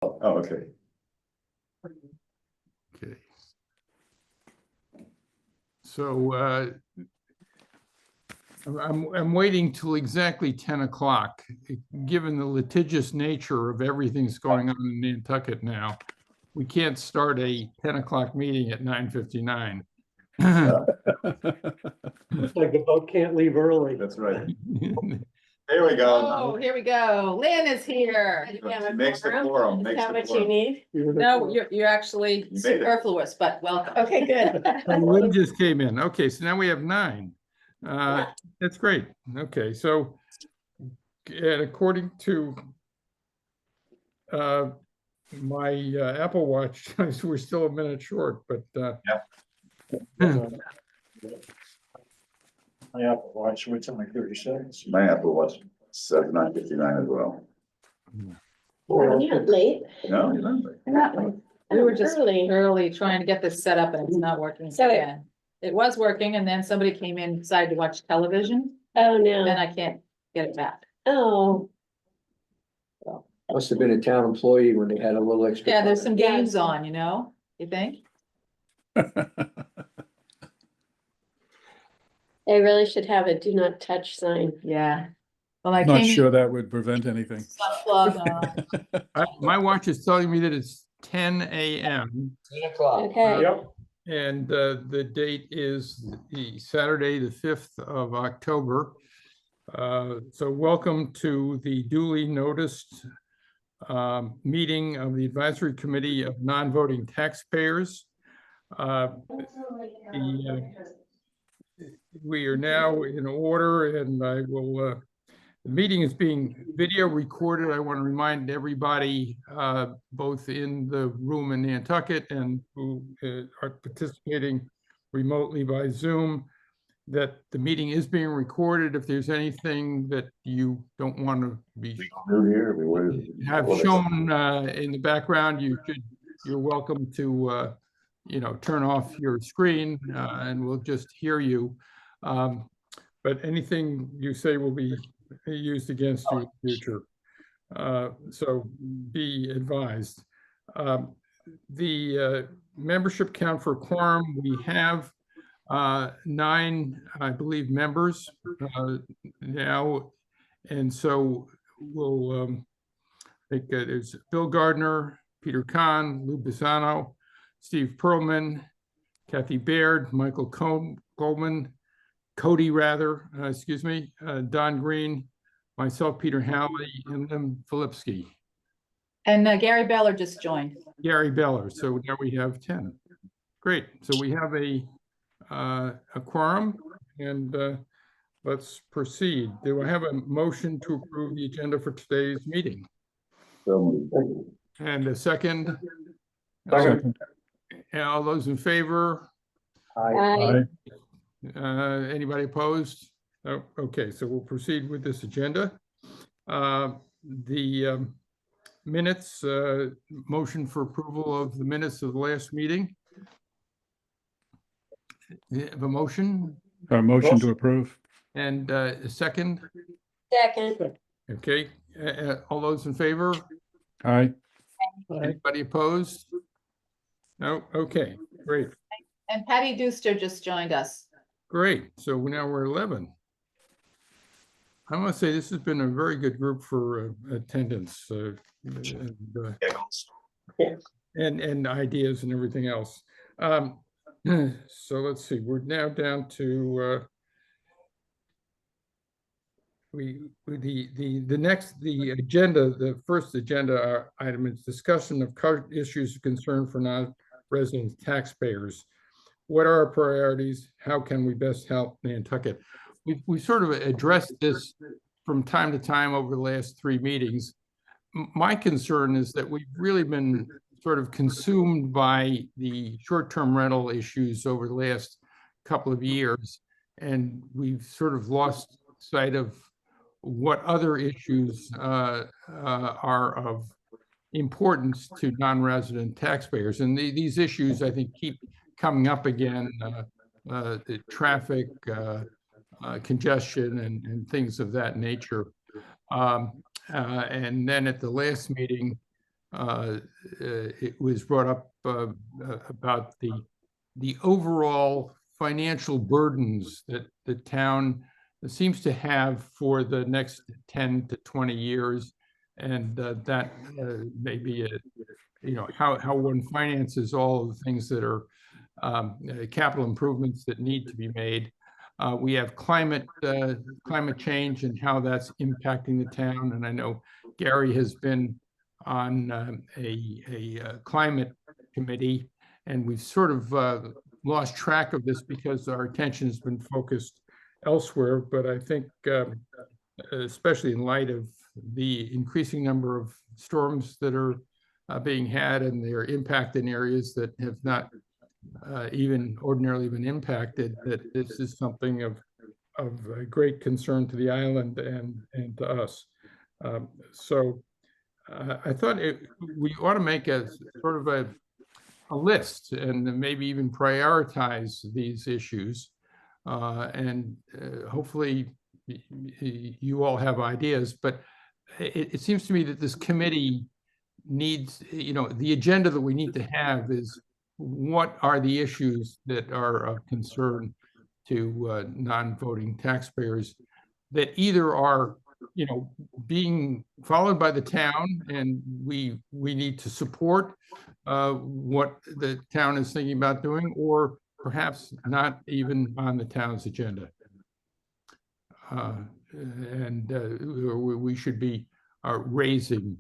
Oh, okay. Okay. So I'm waiting till exactly 10 o'clock, given the litigious nature of everything's going on in Nantucket now. We can't start a 10 o'clock meeting at 9:59. It's like the boat can't leave early. That's right. Here we go. Oh, here we go. Lynn is here. Makes the quorum. Is that what you need? No, you're actually You made it. superfluous, but welcome. Okay, good. Lynn just came in. Okay, so now we have 9. That's great. Okay, so and according to my Apple Watch, we're still a minute short, but My Apple Watch, what's on my 36? My Apple Watch says 9:59 as well. You're not late. No, you're not. You're not late. We were just early trying to get this set up and it's not working. So again. It was working and then somebody came in, decided to watch television, Oh, then no. I can't get it back. Oh, Must have been a town employee when they had a little extra. Yeah, there's some Yeah. games on, you know, you think? they really should have a do not touch sign. Yeah. Well, I Not came sure that would prevent anything. Unplugged on. my watch is telling me that it's 10 a.m. 10 o'clock. Okay. Yep. and the date is the Saturday, the 5th of October. So welcome to the duly noticed meeting of the Advisory Committee of Non-Voting Taxpayers. We are now in order, and I will, the meeting is being video recorded. I want to remind everybody, both in the room in Nantucket and who are participating remotely by Zoom, that the meeting is being recorded. If there's anything that you don't want to be New here. We were. have shown in the background, you're welcome to turn off your screen and we'll just hear you. But anything you say will be used against you in the future. So be advised. The membership count for quorum, we have 9, I believe, members now. And so we'll think there's Bill Gardner, Peter Kahn, Lou Bisano, Steve Perlman, Kathy Baird, Michael Cody, Don Green, myself, Peter Halley, and Lim Filipski. And Gary Beller just joined. Gary Beller. So now we have 10. Great. So we have a quorum, and let's proceed. Do I have a motion to approve the agenda for today's meeting? And a second? Second. All those in favor? Aye. Anybody opposed? Oh, okay, so we'll proceed with this agenda. The minutes, motion for approval of the minutes of the last meeting. Have a motion Motion to approve. and a second. Second. Okay, all those in favor? Aye. Anybody opposed? No, okay, great, And Patty Deuster just joined us. great. So now we're 11. I must say this has been a very good group for attendance and ideas and everything else. So let's see, we're now down to the agenda, the first agenda item is discussion of current issues of concern for non-resident taxpayers. What are our priorities? How can we best help Nantucket? We sort of addressed this from time to time over the last 3 meetings. My concern is that we've really been sort of consumed by the short-term rental issues over the last couple of years, and we've sort of lost sight of what other issues are of importance to non-resident taxpayers. And these issues, I think, keep coming up again, the traffic, congestion, and things of that nature. And then at the last meeting, it was brought up about the overall financial burdens that the town seems to have for the next 10 to 20 years. And that may be, how one finances all of the things that are capital improvements that need to be made. We have climate change and how that's impacting the town. And I know Gary has been on a climate committee, and we've sort of lost track of this because our attention has been focused elsewhere. But I think, especially in light of the increasing number of storms that are being had and their impact in areas that have not even ordinarily been impacted, that this is something of great concern to the island and to us. So I thought we ought to make a sort of a list and maybe even prioritize these issues. And hopefully you all have ideas, but it seems to me that this committee needs, the agenda that we need to have is, what are the issues that are of concern to non-voting taxpayers that either are, being followed by the town, and we need to support what the town is thinking about doing, or perhaps not even on the town's agenda. We should be raising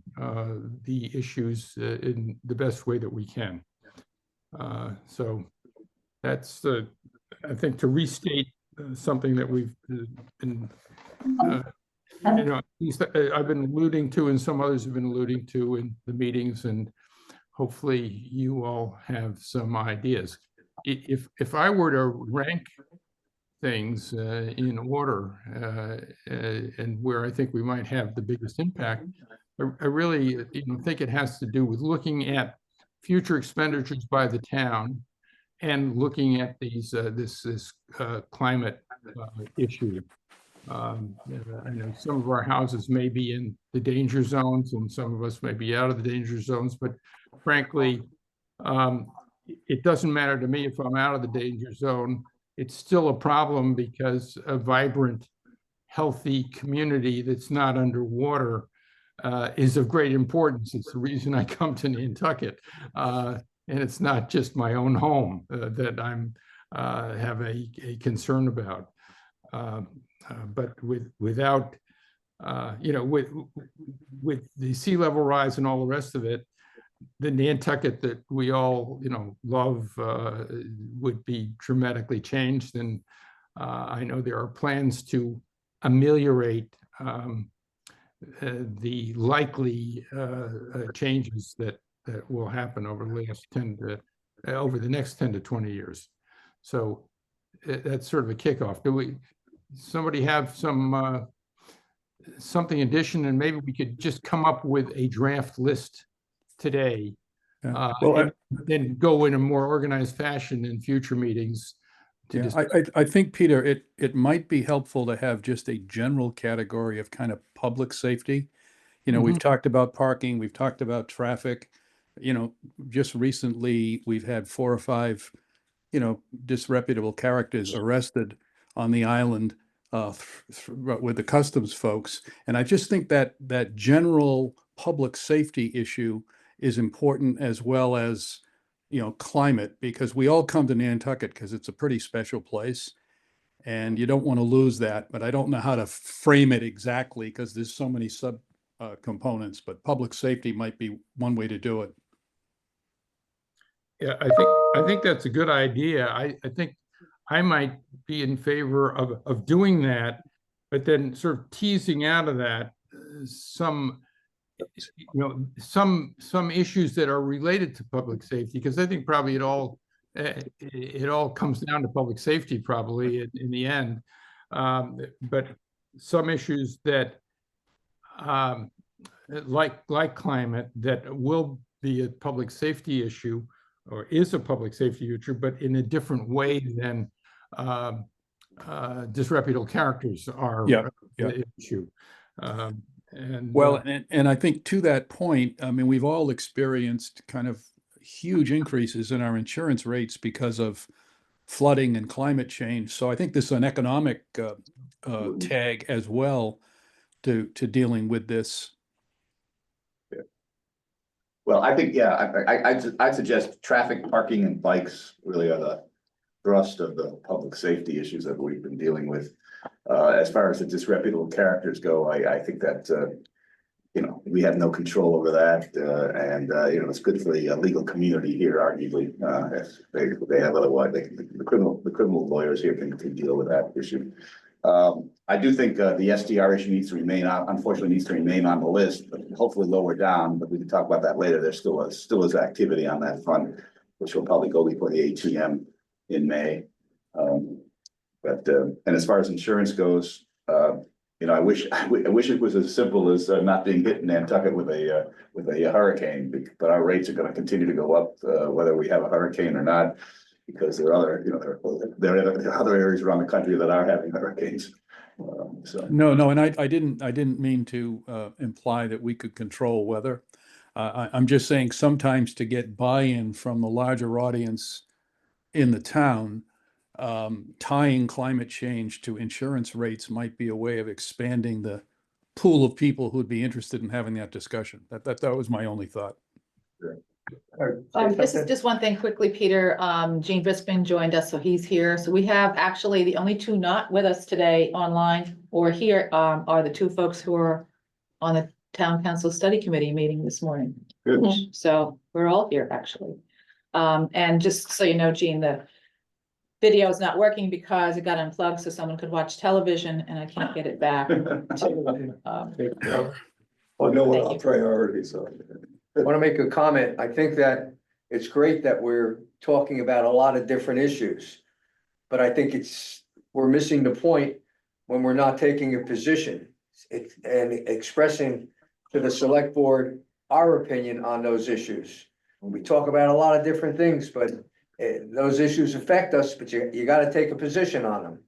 the issues in the best way that we can. So that's I think, to restate something that we've been, at least I've been alluding to, and some others have been alluding to in the meetings, and hopefully you all have some ideas. If I were to rank things in order and where I think we might have the biggest impact, I really think it has to do with looking at future expenditures by the town and looking at these this climate issue. I know some of our houses may be in the danger zones, and some of us may be out of the danger zones, but frankly, it doesn't matter to me if I'm out of the danger zone. It's still a problem, because a vibrant, healthy community that's not underwater is of great importance. It's the reason I come to Nantucket. And it's not just my own home that I'm have a concern about. But without, with the sea level rise and all the rest of it, the Nantucket that we all, love would be dramatically changed. And I know there are plans to ameliorate the likely changes that will happen over the next 10 to 20 years. So that's sort of a kickoff. Do somebody have something addition, and maybe we could just come up with a draft list today, and then go in a more organized fashion in future meetings. I think, Peter, it might be helpful to have just a general category of kind of public safety. We've talked about parking, we've talked about traffic. Just recently we've had 4 or 5, disreputable characters arrested on the island with the customs folks. And I just think that general public safety issue is important, as well as, climate, because we all come to Nantucket because it's a pretty special place, and you don't want to lose that. But I don't know how to frame it exactly, because there's so many sub components, but public safety might be one way to do it. Yeah, I think that's a good idea. I think I might be in favor of doing that, but then sort of teasing out of that some issues that are related to public safety, because I think probably it all comes down to public safety probably in the end. But some issues that like climate, that will be a public safety issue, or is a public safety issue, but in a different way than disreputable characters are the issue. And Well, and I think to that point, I mean, we've all experienced kind of huge increases in our insurance rates because of flooding and climate change. So I think this is an economic tag as well to dealing with this. Well, I think, yeah, I'd suggest traffic, parking and bikes really are the thrust of the public safety issues that we've been dealing with. As far as the disreputable characters go, I think that, you know, we have no control over that. And you know, it's good for the legal community here, arguably. If they have otherwise, the criminal lawyers here can deal with that issue. I do think the SDR issue needs to remain on, unfortunately needs to remain on the list, but hopefully lower down, but we can talk about that later. There still is activity on that front, which will probably go before the ATM in May. And as far as insurance goes, you know, I wish it was as simple as not being hit in Nantucket with a hurricane, but our rates are going to continue to go up whether we have a hurricane or not, because there are other, you know, there are other areas around the country that are having hurricanes. So No, and I didn't mean to imply that we could control weather. I'm just saying sometimes to get buy-in from the larger audience in the town, tying climate change to insurance rates might be a way of expanding the pool of people who'd be interested in having that discussion. That was my only thought. This is just one thing quickly, Peter. Gene Briskman joined us, so he's here. So we have actually the only two not with us today online or here are the two folks who are on the town council study committee meeting this morning. good. So we're all here actually. And just so you know, Gene, the video is not working because it got unplugged so someone could watch television and I can't get it back. I know what Thank our you. priorities are. I want to make a comment. I think that it's great that we're talking about a lot of different issues. But I think we're missing the point when we're not taking a position and expressing to the select board our opinion on those issues. We talk about a lot of different things, but those issues affect us, but you got to take a position on them.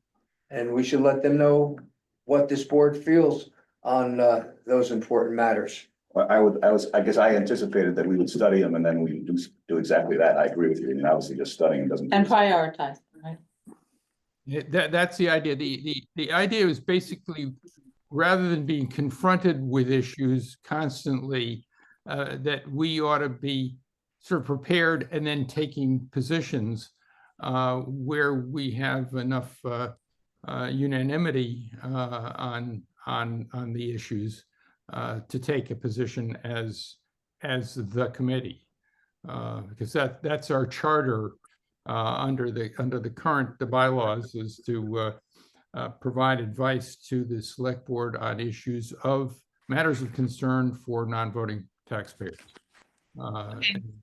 And we should let them know what this board feels on those important matters. I guess I anticipated that we would study them and then we do exactly that. I agree with you. I mean, obviously just studying doesn't. And prioritize, right? that's the idea. The idea is basically, rather than being confronted with issues constantly, that we ought to be sort of prepared and then taking positions where we have enough unanimity on the issues to take a position as the committee, because that's our charter under the current bylaws, is to provide advice to the select board on issues of matters of concern for non-voting taxpayers.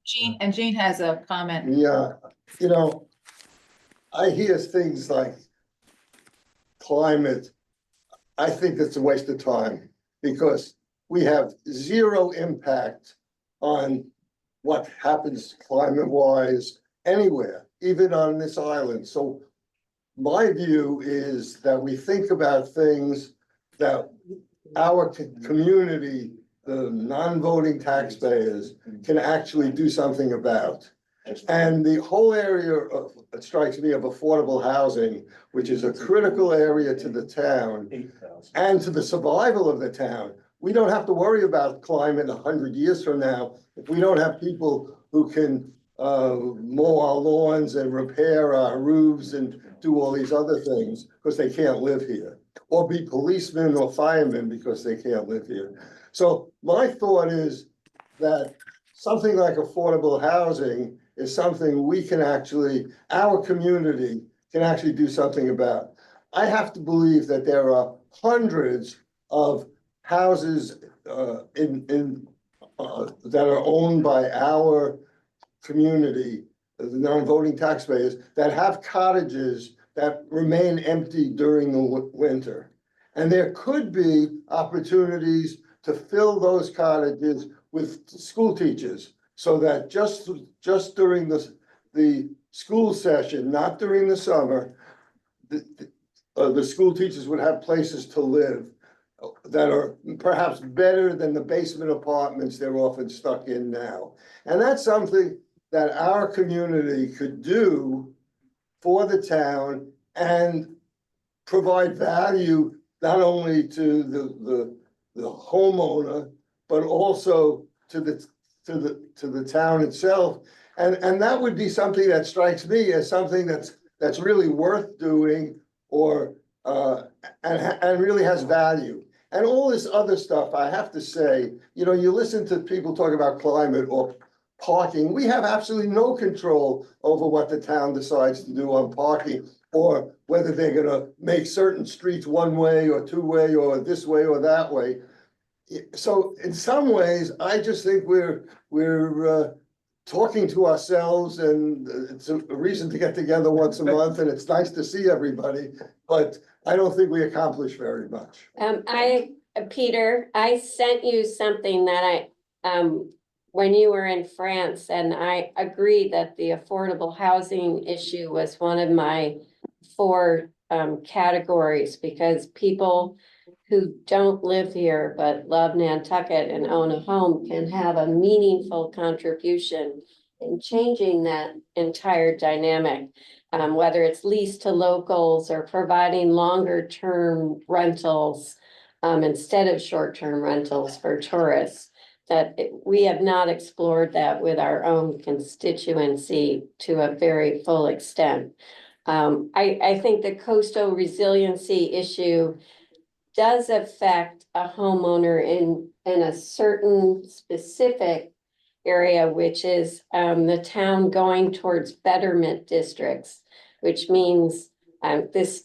Gene has a comment. Yeah, you know, I hear things like climate. I think it's a waste of time because we have zero impact on what happens climate-wise anywhere, even on this island. So my view is that we think about things that our community, the non-voting taxpayers, can actually do something about. And the whole area of, it strikes me, of affordable housing, which is a critical area to the town and to the survival of the town. We don't have to worry about climate 100 years from now if we don't have people who can mow our lawns and repair our roofs and do all these other things because they can't live here, or be policemen or firemen because they can't live here. So my thought is that something like affordable housing is something we can actually, our community can actually do something about. I have to believe that there are hundreds of houses that are owned by our community, the non-voting taxpayers, that have cottages that remain empty during the winter. And there could be opportunities to fill those cottages with school teachers, so that just during the school session, not during the summer, the school teachers would have places to live. that are perhaps better than the basement apartments they're often stuck in now. And that's something that our community could do for the town and provide value not only to the homeowner, but also to the town itself. And that would be something that strikes me as something that's really worth doing, or and really has value. And all this other stuff, I have to say, you listen to people talk about climate or parking. We have absolutely no control over what the town decides to do on parking, or whether they're gonna make certain streets one way or two way or this way or that way. So in some ways, I just think we're talking to ourselves, and it's a reason to get together once a month, and it's nice to see everybody, but I don't think we accomplish very much. Peter, I sent you something that when you were in France, and I agree that the affordable housing issue was one of my 4 categories, because people who don't live here but love Nantucket and own a home can have a meaningful contribution in changing that entire dynamic, whether it's leased to locals or providing longer term rentals instead of short-term rentals for tourists. We have not explored that with our own constituency to a very full extent. I think the coastal resiliency issue does affect a homeowner in a certain specific area, which is the town going towards betterment districts, which means this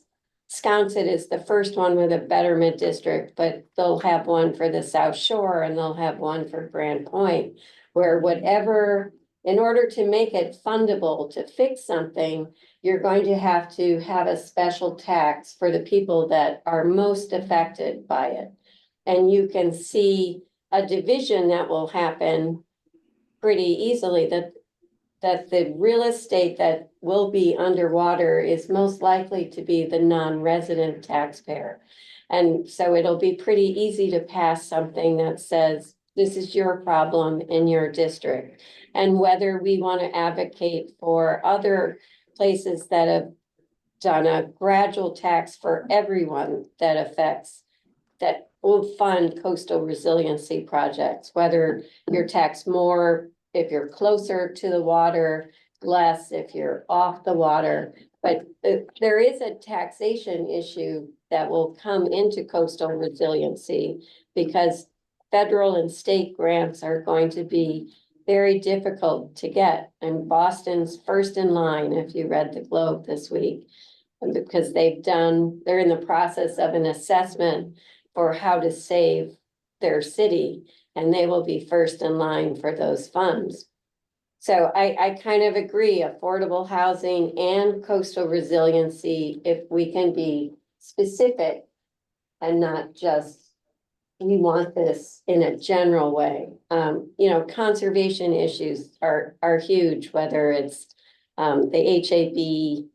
Sconset is the first one with a betterment district, but they'll have one for the South Shore and they'll have one for Grand Point, where whatever, in order to make it fundable to fix something, you're going to have a special tax for the people that are most affected by it. And you can see a division that will happen pretty easily, that the real estate that will be underwater is most likely to be the non-resident taxpayer. And so it'll be pretty easy to pass something that says, this is your problem in your district. And whether we want to advocate for other places that have done a gradual tax for everyone that will fund coastal resiliency projects, whether you're taxed more if you're closer to the water, less if you're off the water. But there is a taxation issue that will come into coastal resiliency, because federal and state grants are going to be very difficult to get. And Boston's first in line, if you read the Globe this week, because they're in the process of an assessment for how to save their city, and they will be first in line for those funds. So I kind of agree, affordable housing and coastal resiliency, if we can be specific and not just, we want this in a general way. Conservation issues are huge, whether it's the HAB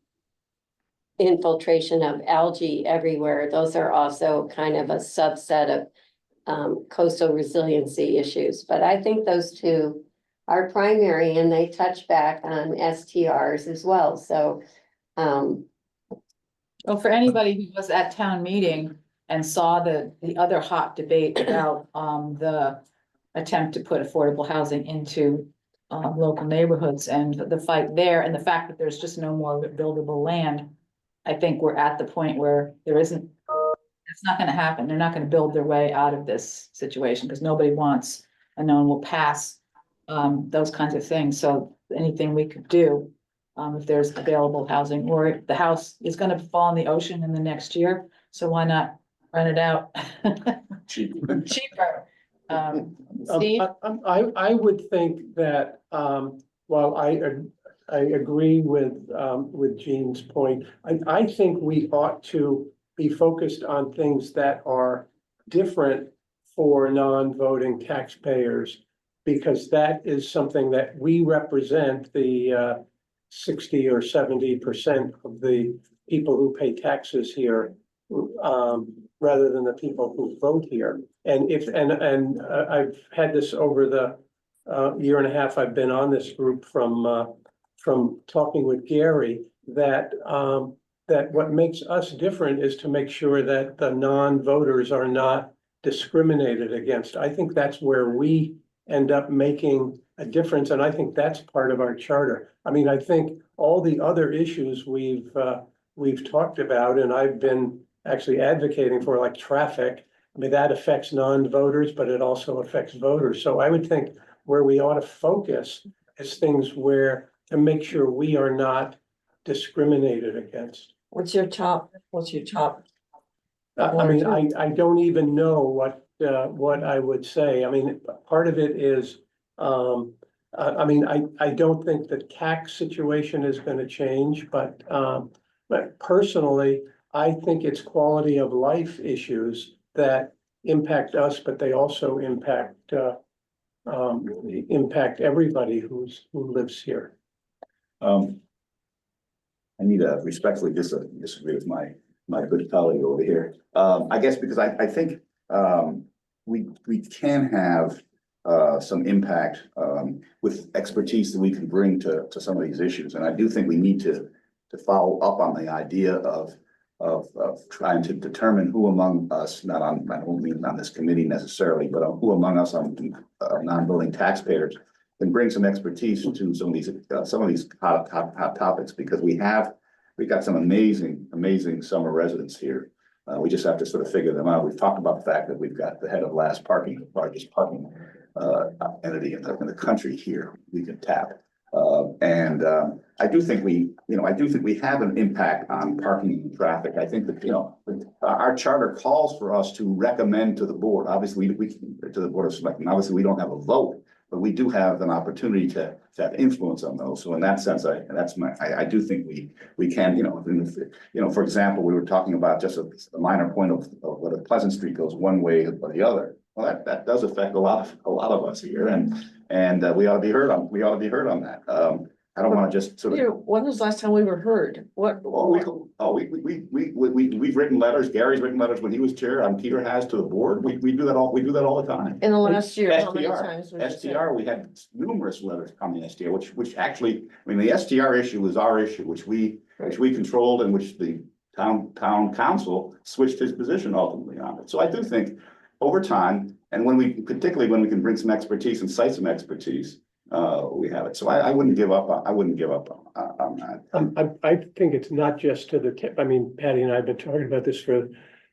infiltration of algae everywhere. Those are also kind of a subset of coastal resiliency issues. But I think those two are primary, and they touch back on STRs as well. So Well, for anybody who was at town meeting and saw the other hot debate about the attempt to put affordable housing into local neighborhoods and the fight there, and the fact that there's just no more buildable land, I think we're at the point where it's not gonna happen. They're not gonna build their way out of this situation, because nobody wants, and no one will pass those kinds of things. So anything we could do, if there's available housing, or if the house is gonna fall in the ocean in the next year, so why not rent it out? Cheaper. Steve? I would think that, while I agree with Jean's point, I think we ought to be focused on things that are different for non-voting taxpayers, because that is something that we represent, the 60 or 70% of the people who pay taxes here. rather than the people who vote here. And I've had this over the year and a half I've been on this group from talking with Gary, that that what makes us different is to make sure that the non-voters are not discriminated against. I think that's where we end up making a difference, and I think that's part of our charter. I mean, I think all the other issues we've talked about, and I've been actually advocating for, like traffic. I mean, that affects non-voters, but it also affects voters. So I would think where we ought to focus is things where to make sure we are not discriminated against. What's your top? I mean, I don't even know what I would say. I mean, part of it is, I mean, I don't think the tax situation is going to change, but personally, I think it's quality of life issues that impact us, but they also impact everybody who lives here. I need to respectfully disagree with my good colleague over here. I guess because I think we can have some impact with expertise that we can bring to some of these issues. And I do think we need to follow up on the idea of trying to determine who among us, I don't mean on this committee necessarily, but who among us on non-voting taxpayers can bring some expertise to some of these hot topics, because we've got some amazing summer residents here. We just have to sort of figure them out. We've talked about the fact that we've got the head of largest parking entity in the country here we can tap. I do think we have an impact on parking and traffic. I think that, our charter calls for us to recommend to the board, obviously to the Board of Selectmen, obviously we don't have a vote, but we do have an opportunity to have influence on those. So in that sense, I do think we can, for example, we were talking about just a minor point of whether Pleasant Street goes one way or the other. Well, that does affect a lot of us here, and we ought to be heard on that. I don't want to just sort of. When was the last time we were heard? We've written letters. Gary's written letters when he was chair, and Peter has to the board. We do that all the time. In the last year, how many STR, times? would you say? STR, we had numerous letters coming to STR, which actually, I mean, the STR issue was our issue, which we controlled, and which the town council switched his position ultimately on it. So I do think over time, and particularly when we can bring some expertise and cite some expertise, we have it. So I wouldn't give up on that. I think it's not just I mean, Patty and I have been talking about this for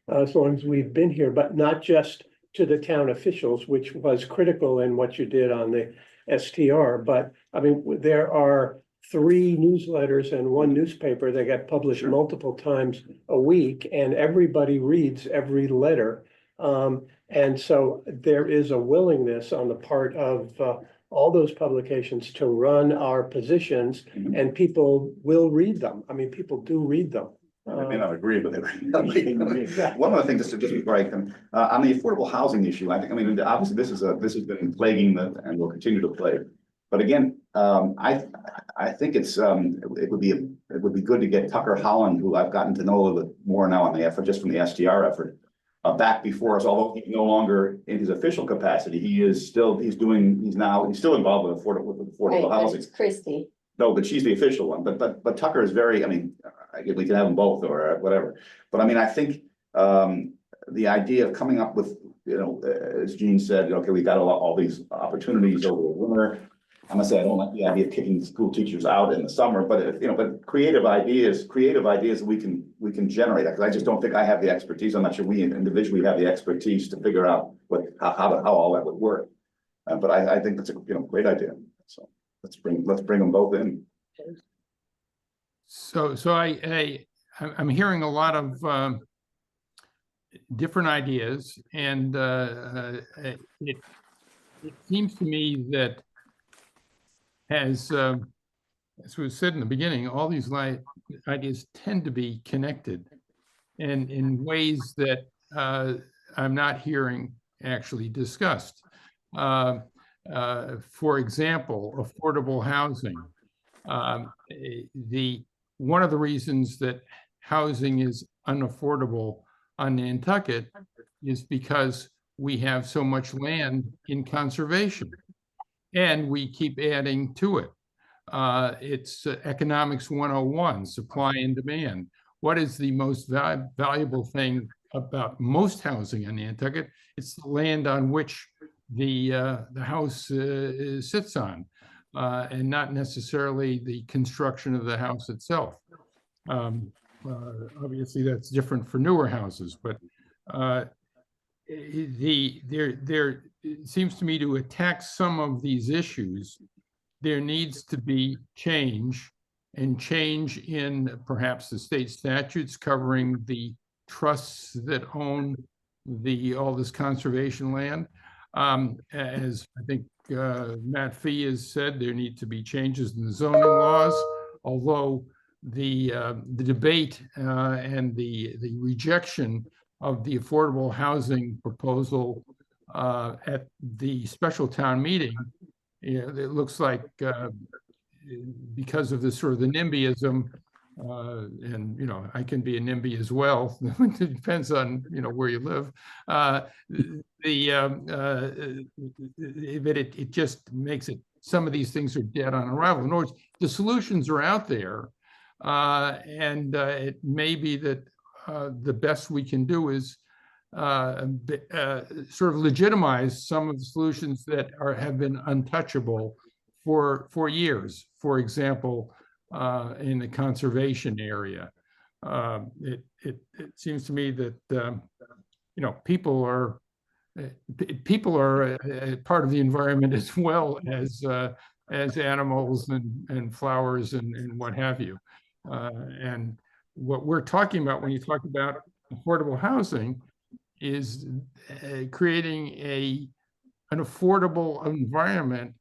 as long as we've been here, but not just to the town officials, which was critical in what you did on the STR. But I mean, there are 3 newsletters and 1 newspaper that get published multiple times a week, and everybody reads every letter. And so there is a willingness on the part of all those publications to run our positions, and people will read them. I mean, people do read them. I may not agree, but one of the things, just before I can, on the affordable housing issue, obviously this has been plaguing and will continue to plague. But again, I think it would be good to get Tucker Holland, who I've gotten to know a little bit more now on the effort, just from the STR effort, back before us. Although he's no longer in his official capacity, he's still involved with affordable housing. It's Christie. No, but she's the official one. But Tucker is very. I mean, we can have them both or whatever. But I mean, I think the idea of coming up with, as Gene said, okay, we got all these opportunities over the winter. I'm gonna say I don't like the idea of kicking school teachers out in the summer, but but creative ideas that we can generate. Because I just don't think I have the expertise. I'm not sure we individually have the expertise to figure out how all that would work. But I think that's a great idea. So let's bring them both in. So I'm hearing a lot of different ideas, and it seems to me that as was said in the beginning, all these ideas tend to be connected, and in ways that I'm not hearing actually discussed. For example, affordable housing. One of the reasons that housing is unaffordable on Nantucket is because we have so much land in conservation and we keep adding to it. It's economics 101, supply and demand. What is the most valuable thing about most housing on Nantucket? It's the land on which the house sits on, and not necessarily the construction of the house itself. Obviously, that's different for newer houses, but there it seems to me to attack some of these issues, there needs to be change, and change in perhaps the state statutes covering the trusts that own all this conservation land. As I think Matt Fee has said, there need to be changes in the zoning laws, although the debate and the rejection of the affordable housing proposal at the special town meeting, it looks like because of the sort of the NIMBYism, and I can be a NIMBY as well. It depends on where you live. But it just makes it, some of these things are dead on arrival. In other words, the solutions are out there, and it may be that the best we can do is sort of legitimize some of the solutions that have been untouchable for years. For example, in the conservation area, it seems to me that people are part of the environment as well as animals and flowers and what have you. And what we're talking about when you talk about affordable housing is creating an affordable environment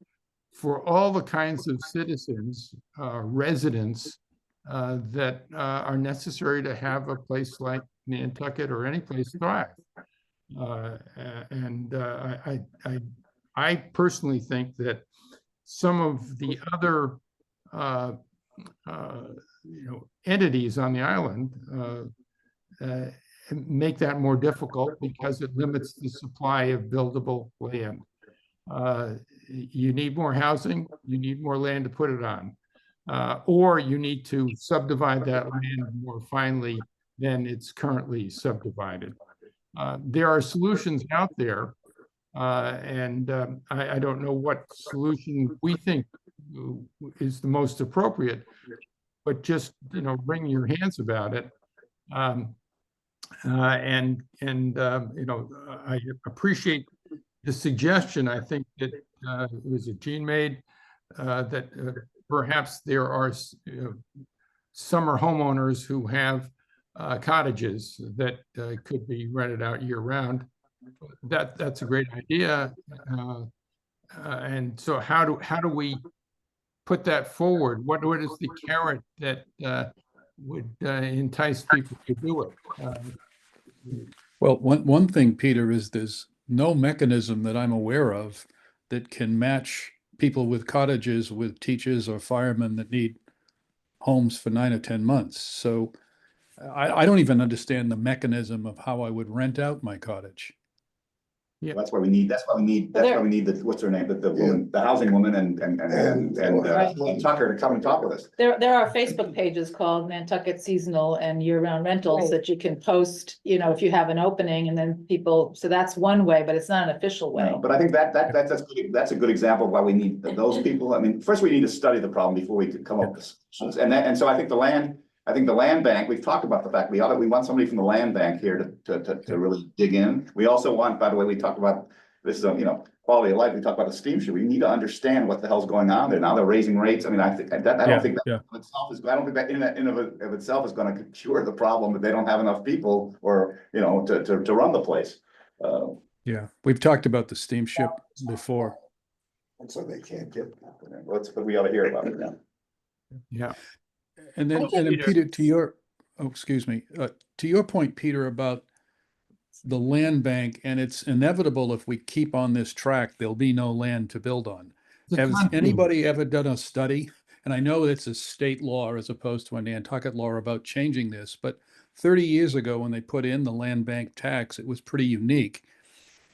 for all the kinds of citizens, residents that are necessary to have a place like Nantucket or any place thrive. I personally think that some of the other entities on the island make that more difficult because it limits the supply of buildable land. You need more housing, you need more land to put it on, or you need to subdivide that land more finely than it's currently subdivided. There are solutions out there, and I don't know what solution we think is the most appropriate, but just wring your hands about it. I appreciate the suggestion. I think that was it Gene made that perhaps there are summer homeowners who have cottages that could be rented out year round. That's a great idea. And so how do we put that forward? What is the carrot that would entice people to do it? Well, one thing, Peter, is there's no mechanism that I'm aware of that can match people with cottages with teachers or firemen that need homes for 9 or 10 months. So I don't even understand the mechanism of how I would rent out my cottage. Yeah. That's why we need the, what's her name, the woman, the housing woman and Tucker to come and talk with us. There are Facebook pages called Nantucket Seasonal and Year-Round Rentals Right. that you can post, if you have an opening, and then people, so that's one way, but it's not an official way. No, but I think that's a good example of why we need those people. I mean, first we need to study the problem before we could come up with solutions. And so I think the land bank, we've talked about the fact we want somebody from the land bank here to really dig in. We also want, by the way, we talked about this is quality of life. We talked about the steam shoe. We need to understand what the hell's going on there. Now they're raising rates. I mean, I don't think that in and of itself is going to cure the problem that they don't have enough people or to run the place. Yeah, we've talked about the steamship before. And so they can't get. But we ought to hear about it now. Yeah. And then Peter, to your point, Peter, about the land bank, and it's inevitable if we keep on this track, there'll be no land to build on. Has anybody ever done a study? And I know it's a state law as opposed to a Nantucket law about changing this, but 30 years ago, when they put in the land bank tax, it was pretty unique.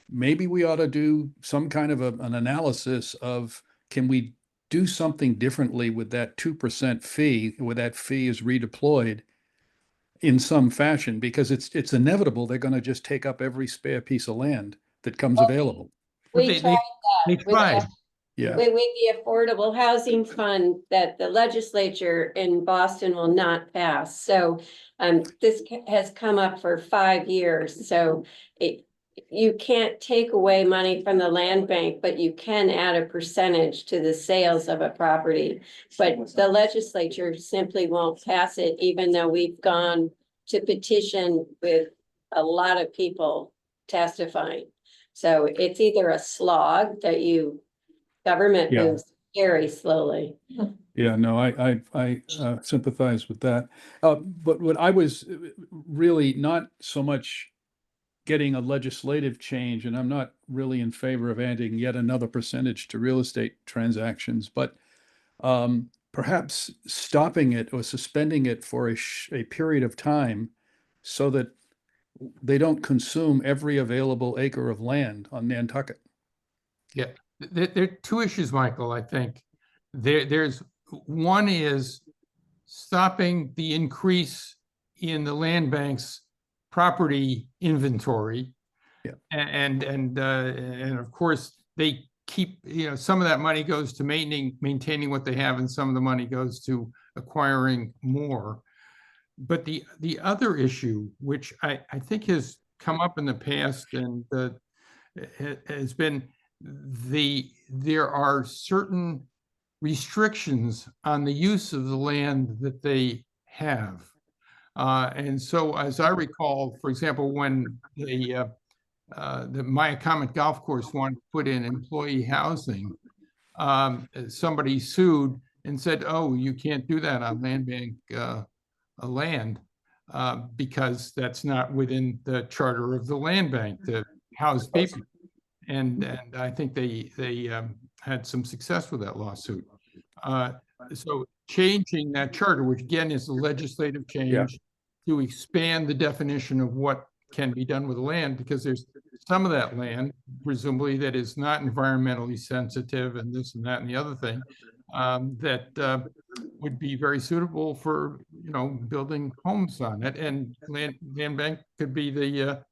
Maybe we ought to do some kind of an analysis of, can we do something differently with that 2% fee, where that fee is redeployed in some fashion, because it's inevitable they're going to just take up every spare piece of land that comes available. But We they tried they that with tried. Yeah. with the Affordable Housing Fund that the legislature in Boston will not pass. So this has come up for 5 years, so you can't take away money from the land bank, but you can add a percentage to the sales of a property. But the legislature simply won't pass it, even though we've gone to petition with a lot of people testifying. So it's either a slog that government Yeah. moves very slowly. Yeah, no, I sympathize with that. But what I was really not so much getting a legislative change, and I'm not really in favor of adding yet another percentage to real estate transactions, but perhaps stopping it or suspending it for a period of time so that they don't consume every available acre of land on Nantucket. Yeah, there are two issues, Michael, I think. There's one is stopping the increase in the land bank's property inventory. Yeah. And of course, they keep, some of that money goes to maintaining what they have, and some of the money goes to acquiring more. But the other issue, which I think has come up in the past and has been there are certain restrictions on the use of the land that they have. And so, as I recall, for example, when the Maya Comet Golf Course wanted to put in employee housing, somebody sued and said, "Oh, you can't do that on land bank land because that's not within the charter of the land bank to house people." And I think they had some success with that lawsuit. So changing that charter, which again is a legislative change, to expand the definition of what can be done with the land, because there's some of that land, presumably, that is not environmentally sensitive and this and that and the other thing, that would be very suitable for, building homes on it. And land bank could be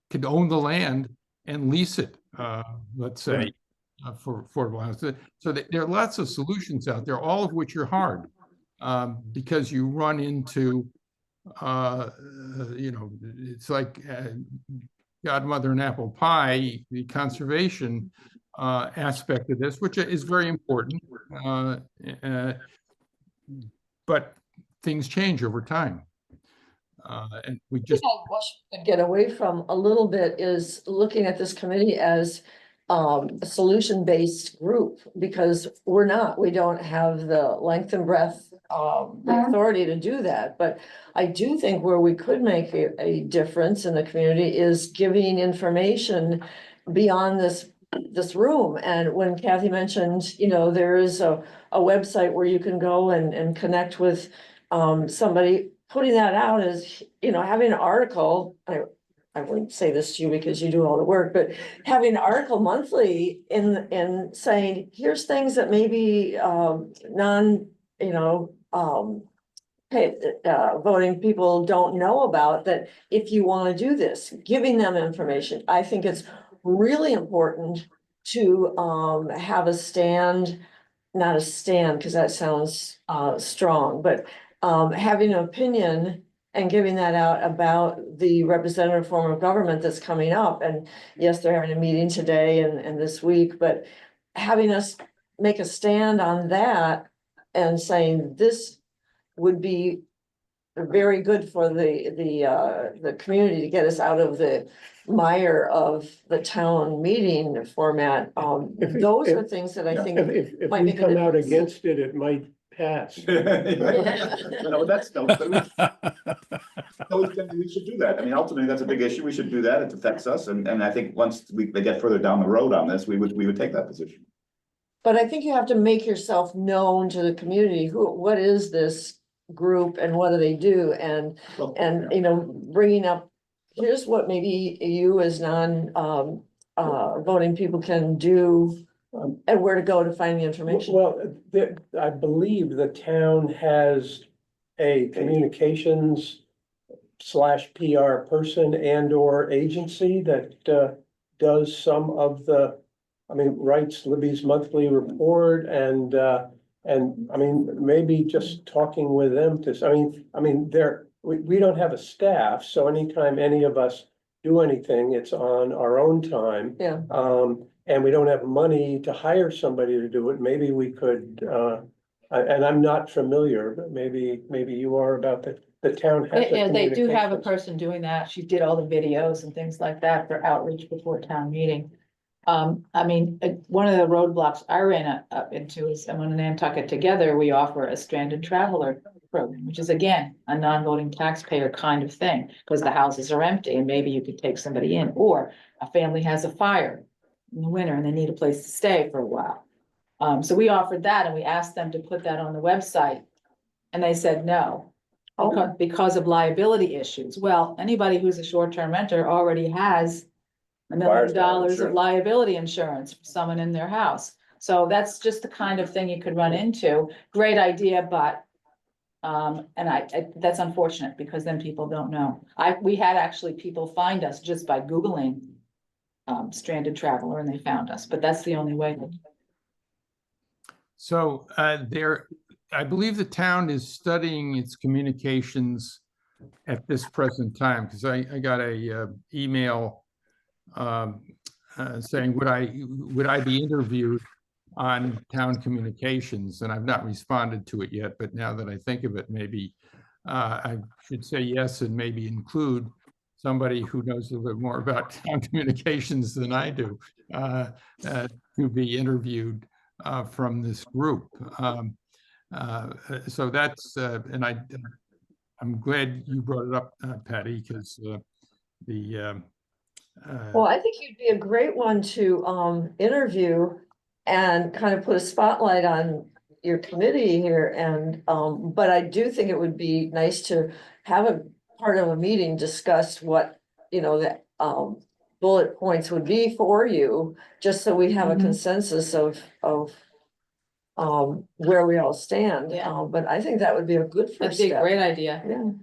could own the land and lease it, let's say. Right. For affordable housing. So there are lots of solutions out there, all of which are hard, because you run into, it's like godmother and apple pie, the conservation aspect of this, which is very important. But things change over time. And we just. I wish we could get away from a little bit is looking at this committee as a solution-based group, because we don't have the length and breadth, the authority to do that. But I do think where we could make a difference in the community is giving information beyond this room. And when Kathy mentioned, there is a website where you can go and connect with somebody, putting that out as, having an article, I wouldn't say this to you because you do all the work, but having an article monthly in saying, here's things that maybe voting people don't know about, that if you want to do this, giving them information. I think it's really important to have a stand, not a stand, because that sounds strong, but having an opinion and giving that out about the representative form of government that's coming up. And yes, they're having a meeting today and this week, but having us make a stand on that and saying this would be very good for the community to get us out of the mire of the town meeting format. Those are things that I think. If might we make a come out difference. against it, it might pass. No, we should do that. I mean, ultimately, that's a big issue. We should do that. It affects us. And I think once they get further down the road on this, we would take that position. But I think you have to make yourself known to the community. What is this group and what do they do? And, you know, bringing up, here's what maybe you as voting people can do and where to go to find the information. Well, I believe the town has a communications / PR person and or agency that does some of the, I mean, writes Libby's monthly report and I mean, maybe just talking with them to, I mean, we don't have a staff, so anytime any of us do anything, it's on our own time. Yeah. And we don't have money to hire somebody to do it. Maybe we could, and I'm not familiar, but maybe you are about the town has a Yeah, they do have a communications- person doing that. She did all the videos and things like that for outreach before town meeting. I mean, one of the roadblocks I ran up into is, and when Nantucket Together, we offer a stranded traveler program, which is again, a non-voting taxpayer kind of thing, because the houses are empty and maybe you could take somebody in, or a family has a fire in the winter and they need a place to stay for a while. So we offered that and we asked them to put that on the website and they said no. Because of liability issues. Well, anybody who's a short-term renter already has $1 million of insurance. liability insurance for someone in their house. So that's just the kind of thing you could run into. Great idea, but that's unfortunate because then people don't know. We had actually people find us just by Googling stranded traveler and they found us, but that's the only way. So I believe the town is studying its communications at this present time, because I got a email saying, would I be interviewed on town communications? And I've not responded to it yet, but now that I think of it, maybe I should say yes and maybe include somebody who knows a little bit more about town communications than I do to be interviewed from this group. So that's, and I'm glad you brought it up, Patty, because Well, I think you'd be a great one to interview and kind of put a spotlight on your committee here. And but I do think it would be nice to have a part of a meeting discuss what, you know, the bullet points would be for you, just so we have a Mhm. consensus of where we all stand. Yeah. But I think that would be a good That'd first be a step. great idea. Yeah.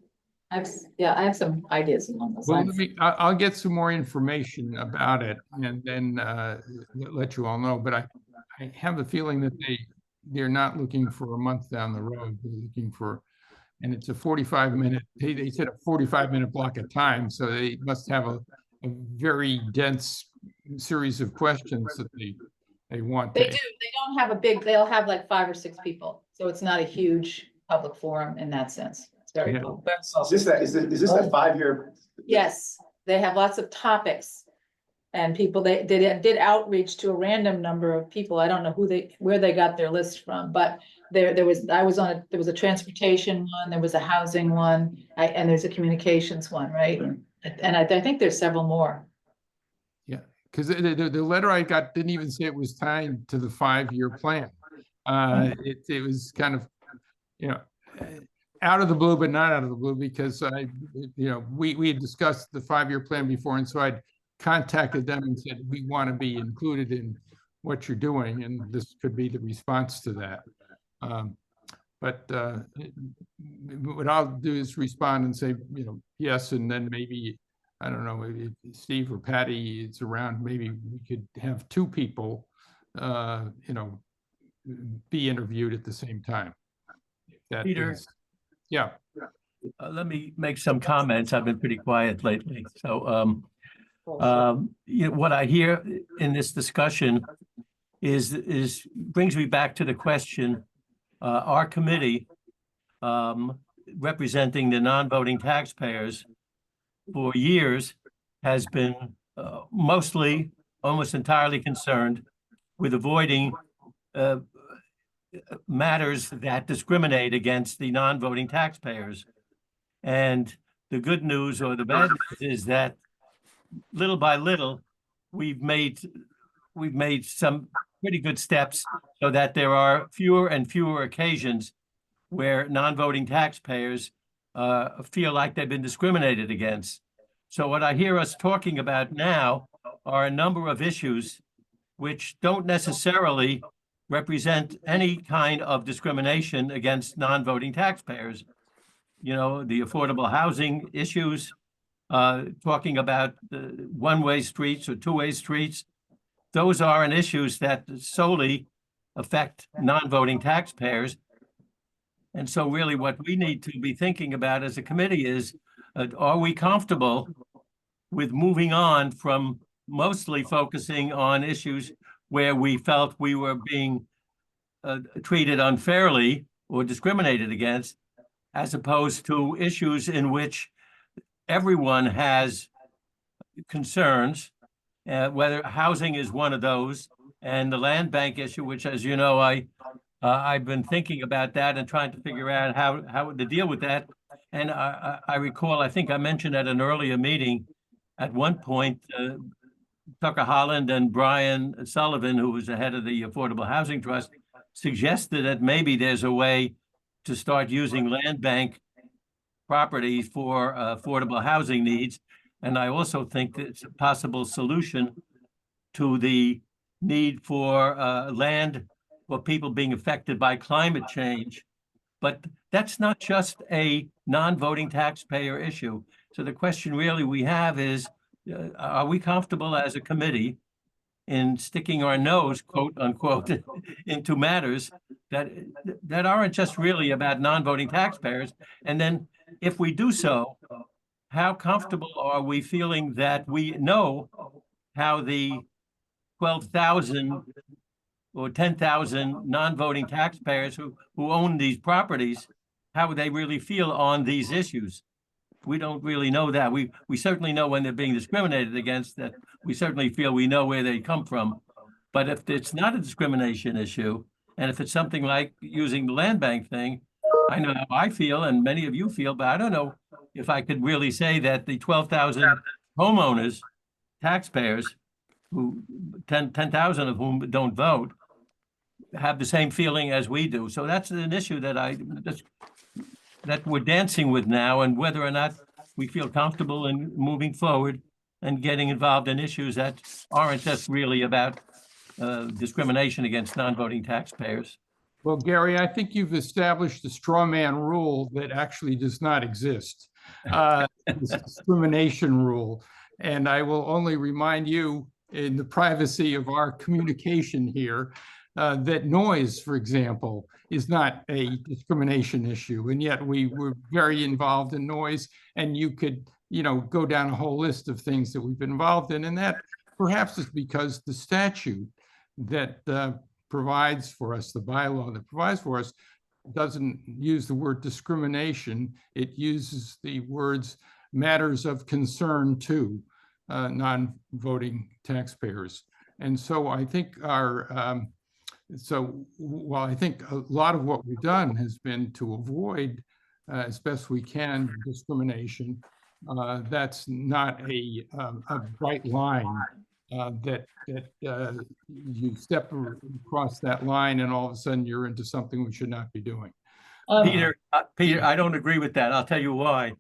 I have some ideas along those well, lines. I'll get some more information about it and then let you all know. But I have a feeling that they're not looking for a month down the road. They're looking for, and it's a 45-minute. They said a 45-minute block of time, so they must have a very dense series of questions that they want They to. do, they don't have they'll have like 5 or 6 people, so it's not a huge public forum in that sense. It's very Yeah. cool. Is this a 5-year? Yes, they have lots of topics. And people, they did outreach to a random number of people. I don't know where they got their list from, but there was a transportation one, there was a housing one, and there's a communications one, right? And I think there's several more. Yeah, because the letter I got didn't even say it was tied to the 5-year plan. It was kind of, you know, out of the blue, but not out of the blue, because we had discussed the 5-year plan before, and so I'd contacted them and said, we want to be included in what you're doing, and this could be the response to that. But what I'll do is respond and say, yes, and then maybe, I don't know, maybe if Steve or Patty is around, maybe we could have 2 people, be interviewed at the same time. Peter? Yeah. Let me make some comments. I've been pretty quiet lately. So, what I hear in this discussion is brings me back to the question, our committee, representing the non-voting taxpayers for years has been mostly, almost entirely concerned with avoiding matters that discriminate against the non-voting taxpayers. And the good news or the bad news is that little by little, we've made some pretty good steps so that there are fewer and fewer occasions where non-voting taxpayers feel like they've been discriminated against. So what I hear us talking about now are a number of issues which don't necessarily represent any kind of discrimination against non-voting taxpayers. You know, the affordable housing issues, talking about one-way streets or two-way streets. Those aren't issues that solely affect non-voting taxpayers. And so really what we need to be thinking about as a committee is, are we comfortable with moving on from mostly focusing on issues where we felt we were being treated unfairly or discriminated against, as opposed to issues in which everyone has concerns, whether housing is one of those, and the land bank issue, which, as you know, I've been thinking about that and trying to figure out how to deal with that. And I recall, I think I mentioned at an earlier meeting, at one point, Tucker Holland and Brian Sullivan, who was the head of the Affordable Housing Trust, suggested that maybe there's a way to start using land bank property for affordable housing needs. And I also think that it's a possible solution to the need for land for people being affected by climate change. But that's not just a non-voting taxpayer issue. So the question really we have is, are we comfortable as a committee in sticking our nose, quote unquote, into matters that aren't just really about non-voting taxpayers? And then if we do so, how comfortable are we feeling that we know how the 12,000 or 10,000 non-voting taxpayers who own these properties, how they really feel on these issues? We don't really know that. We certainly know when they're being discriminated against, that we certainly feel we know where they come from. But if it's not a discrimination issue, and if it's something like using the land bank thing, I know how I feel and many of you feel, but I don't know if I could really say that the 12,000 homeowners, taxpayers, who 10,000 of whom don't vote, have the same feeling as we do. So that's an issue that we're dancing with now, and whether or not we feel comfortable in moving forward and getting involved in issues that aren't just really about discrimination against non-voting taxpayers. Well, Gary, I think you've established a straw man rule that actually does not exist. This discrimination rule. And I will only remind you, in the privacy of our communication here, that noise, for example, is not a discrimination issue. And yet we were very involved in noise, and you could, go down a whole list of things that we've been involved in. And that perhaps is because the statute that provides for us, the bylaw that provides for us, doesn't use the word discrimination. It uses the words matters of concern to non-voting taxpayers. And so I think while I think a lot of what we've done has been to avoid as best we can discrimination, that's not a bright line that you step across that line and all of a sudden you're into something we should not be doing. Peter, I don't agree with that. I'll tell you why.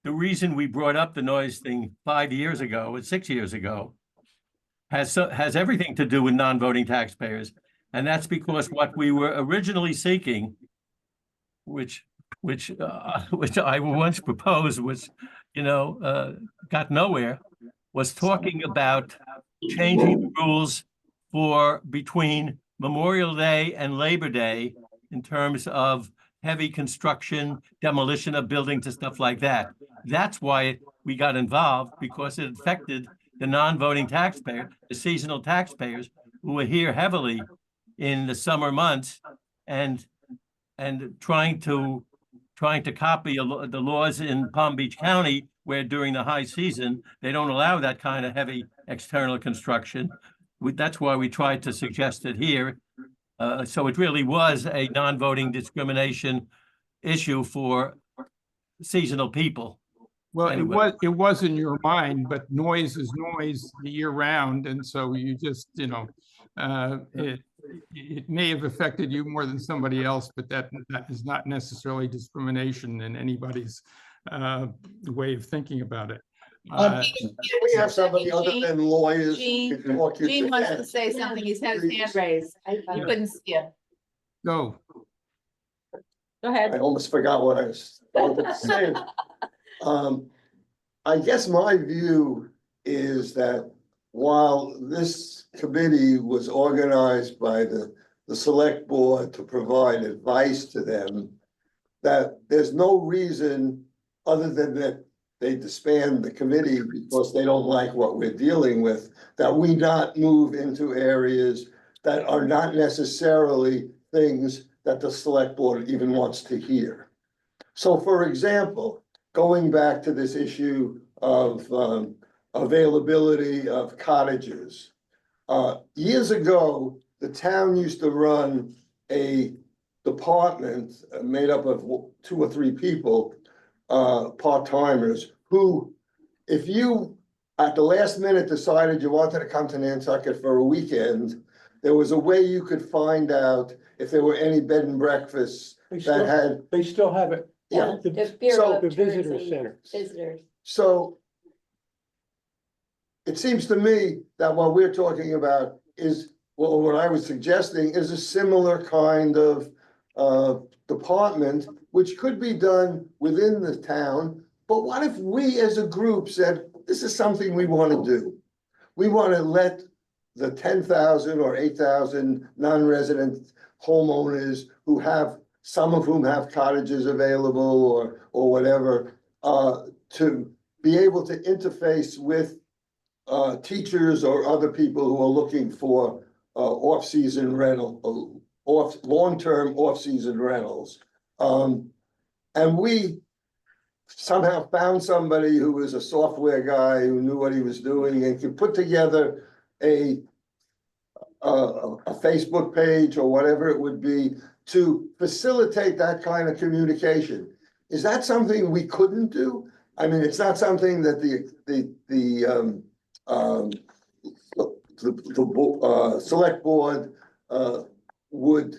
The reason we brought up the noise thing 5 years ago and 6 years ago has everything to do with non-voting taxpayers. And that's because what we were originally seeking, which I once proposed was, got nowhere, was talking about changing the rules for between Memorial Day and Labor Day in terms of heavy construction, demolition of buildings and stuff like that. That's why we got involved, because it affected the non-voting taxpayer, the seasonal taxpayers who were here heavily in the summer months and trying to copy the laws in Palm Beach County, where during the high season, they don't allow that kind of heavy external construction. That's why we tried to suggest it here. So it really was a non-voting discrimination issue for seasonal people. Well, anyway. it was in your mind, but noise is noise year round. And so you just, it may have affected you more than somebody else, but that is not necessarily discrimination in anybody's way of thinking about it. We have somebody other than lawyers. who Gene- can walk you Gene through wants that. to say something. He's had his hand raised. You couldn't see him. Go. Go I ahead. almost forgot what I was going to say. I guess my view is that while this committee was organized by the select board to provide advice to them, that there's no reason other than that they disband the committee because they don't like what we're dealing with, that we not move into areas that are not necessarily things that the select board even wants to hear. So for example, going back to this issue of availability of cottages. Years ago, the town used to run a department made up of 2 or 3 people, part-timers, who, if you at the last minute decided you wanted to come to Nantucket for a weekend, there was a way you could find out if there were any bed and breakfasts that had. They still have it. Yeah. The The Bureau of the visitor Tourism center. Visitors. So it seems to me that what we're talking about is, well, what I was suggesting is a similar kind of department, which could be done within the town. But what if we as a group said, this is something we want to do? We want to let the 10,000 or 8,000 non-resident homeowners who have, some of whom have cottages available or whatever, to be able to interface with teachers or other people who are looking for off-season rental, long-term off-season rentals. And we somehow found somebody who was a software guy who knew what he was doing and could put together a Facebook page or whatever it would be to facilitate that kind of communication. Is that something we couldn't do? I mean, it's not something that the select board would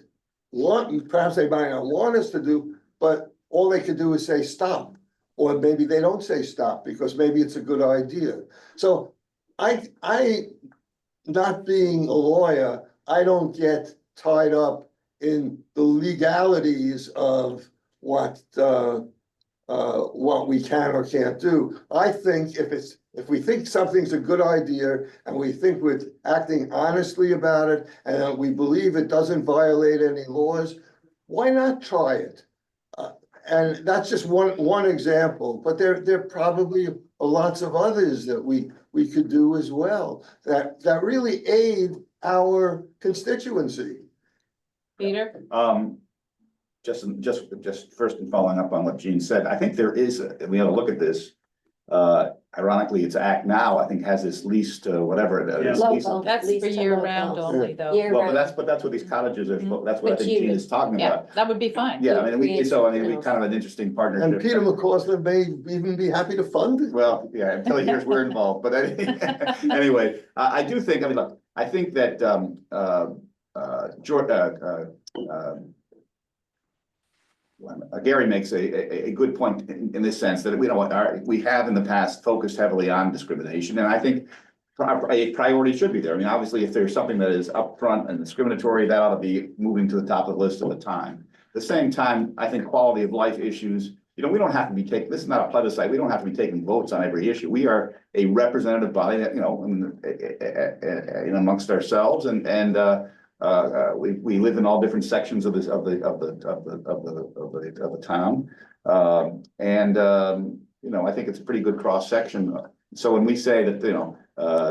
want, perhaps they might not want us to do, but all they could do is say stop. Or maybe they don't say stop because maybe it's a good idea. So I not being a lawyer, I don't get tied up in the legalities of what we can or can't do. I think if we think something's a good idea and we think we're acting honestly about it and that we believe it doesn't violate any laws, why not try it? And that's just one example, but there probably are lots of others that we could do as well that really aid our constituency. Peter? Just first and following up on what Gene said, I think there is, we have to look at this. Ironically, it's Act Now, I think has this leased, whatever. It's leased- Local. That's least for to year round local. only though. Year Well, round. but that's what these cottages are, that's what I But think you- Gene is talking Yeah, about. that would be fine. Yeah, I mean, we kind of an interesting partnership. And Peter McCausland may even be happy to fund it. Well, yeah, until he hears we're involved, but anyway, I do think, I mean, look, I think that, Gary makes a good point in this sense that we have in the past focused heavily on discrimination, and I think a priority should be there. I mean, obviously, if there's something that is upfront and discriminatory, that ought to be moving to the top of the list at the time. At the same time, I think quality of life issues, we don't have to be taking, this is not a plebiscite, we don't have to be taking votes on every issue. We are a representative body that, in amongst ourselves, and we live in all different sections of this of the town. I think it's a pretty good cross section. So when we say that,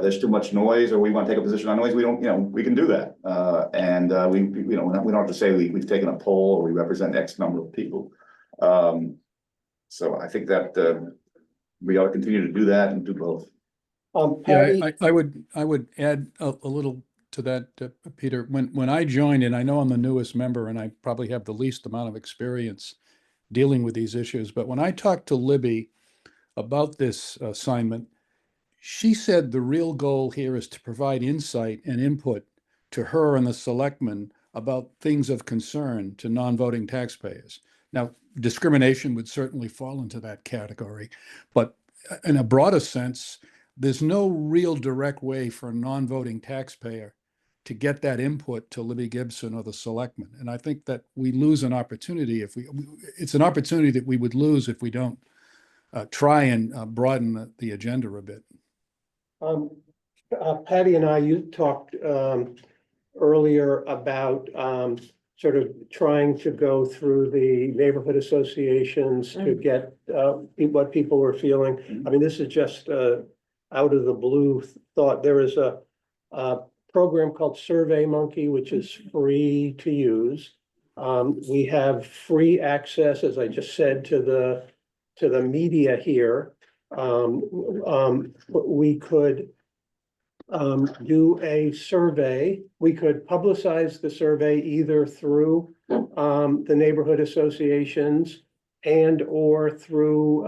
there's too much noise or we want to take a position on noise, we don't, we can do that. We don't have to say we've taken a poll or we represent X number of people. So I think that we ought to continue to do that and do both. Patty, Yeah, I would add a little to that, Peter. When I joined, and I know I'm the newest member and I probably have the least amount of experience dealing with these issues, but when I talked to Libby about this assignment, she said the real goal here is to provide insight and input to her and the selectmen about things of concern to non-voting taxpayers. Now, discrimination would certainly fall into that category, but in a broader sense, there's no real direct way for a non-voting taxpayer to get that input to Libby Gibson or the selectmen. And I think that we lose an opportunity if it's an opportunity that we would lose if we don't try and broaden the agenda a bit. Patty and you talked earlier about sort of trying to go through the neighborhood associations to get what people were feeling. I mean, this is just out of the blue thought. There is a program called Survey Monkey, which is free to use. We have free access, as I just said, to the media here. We could do a survey. We could publicize the survey either through the neighborhood associations and or through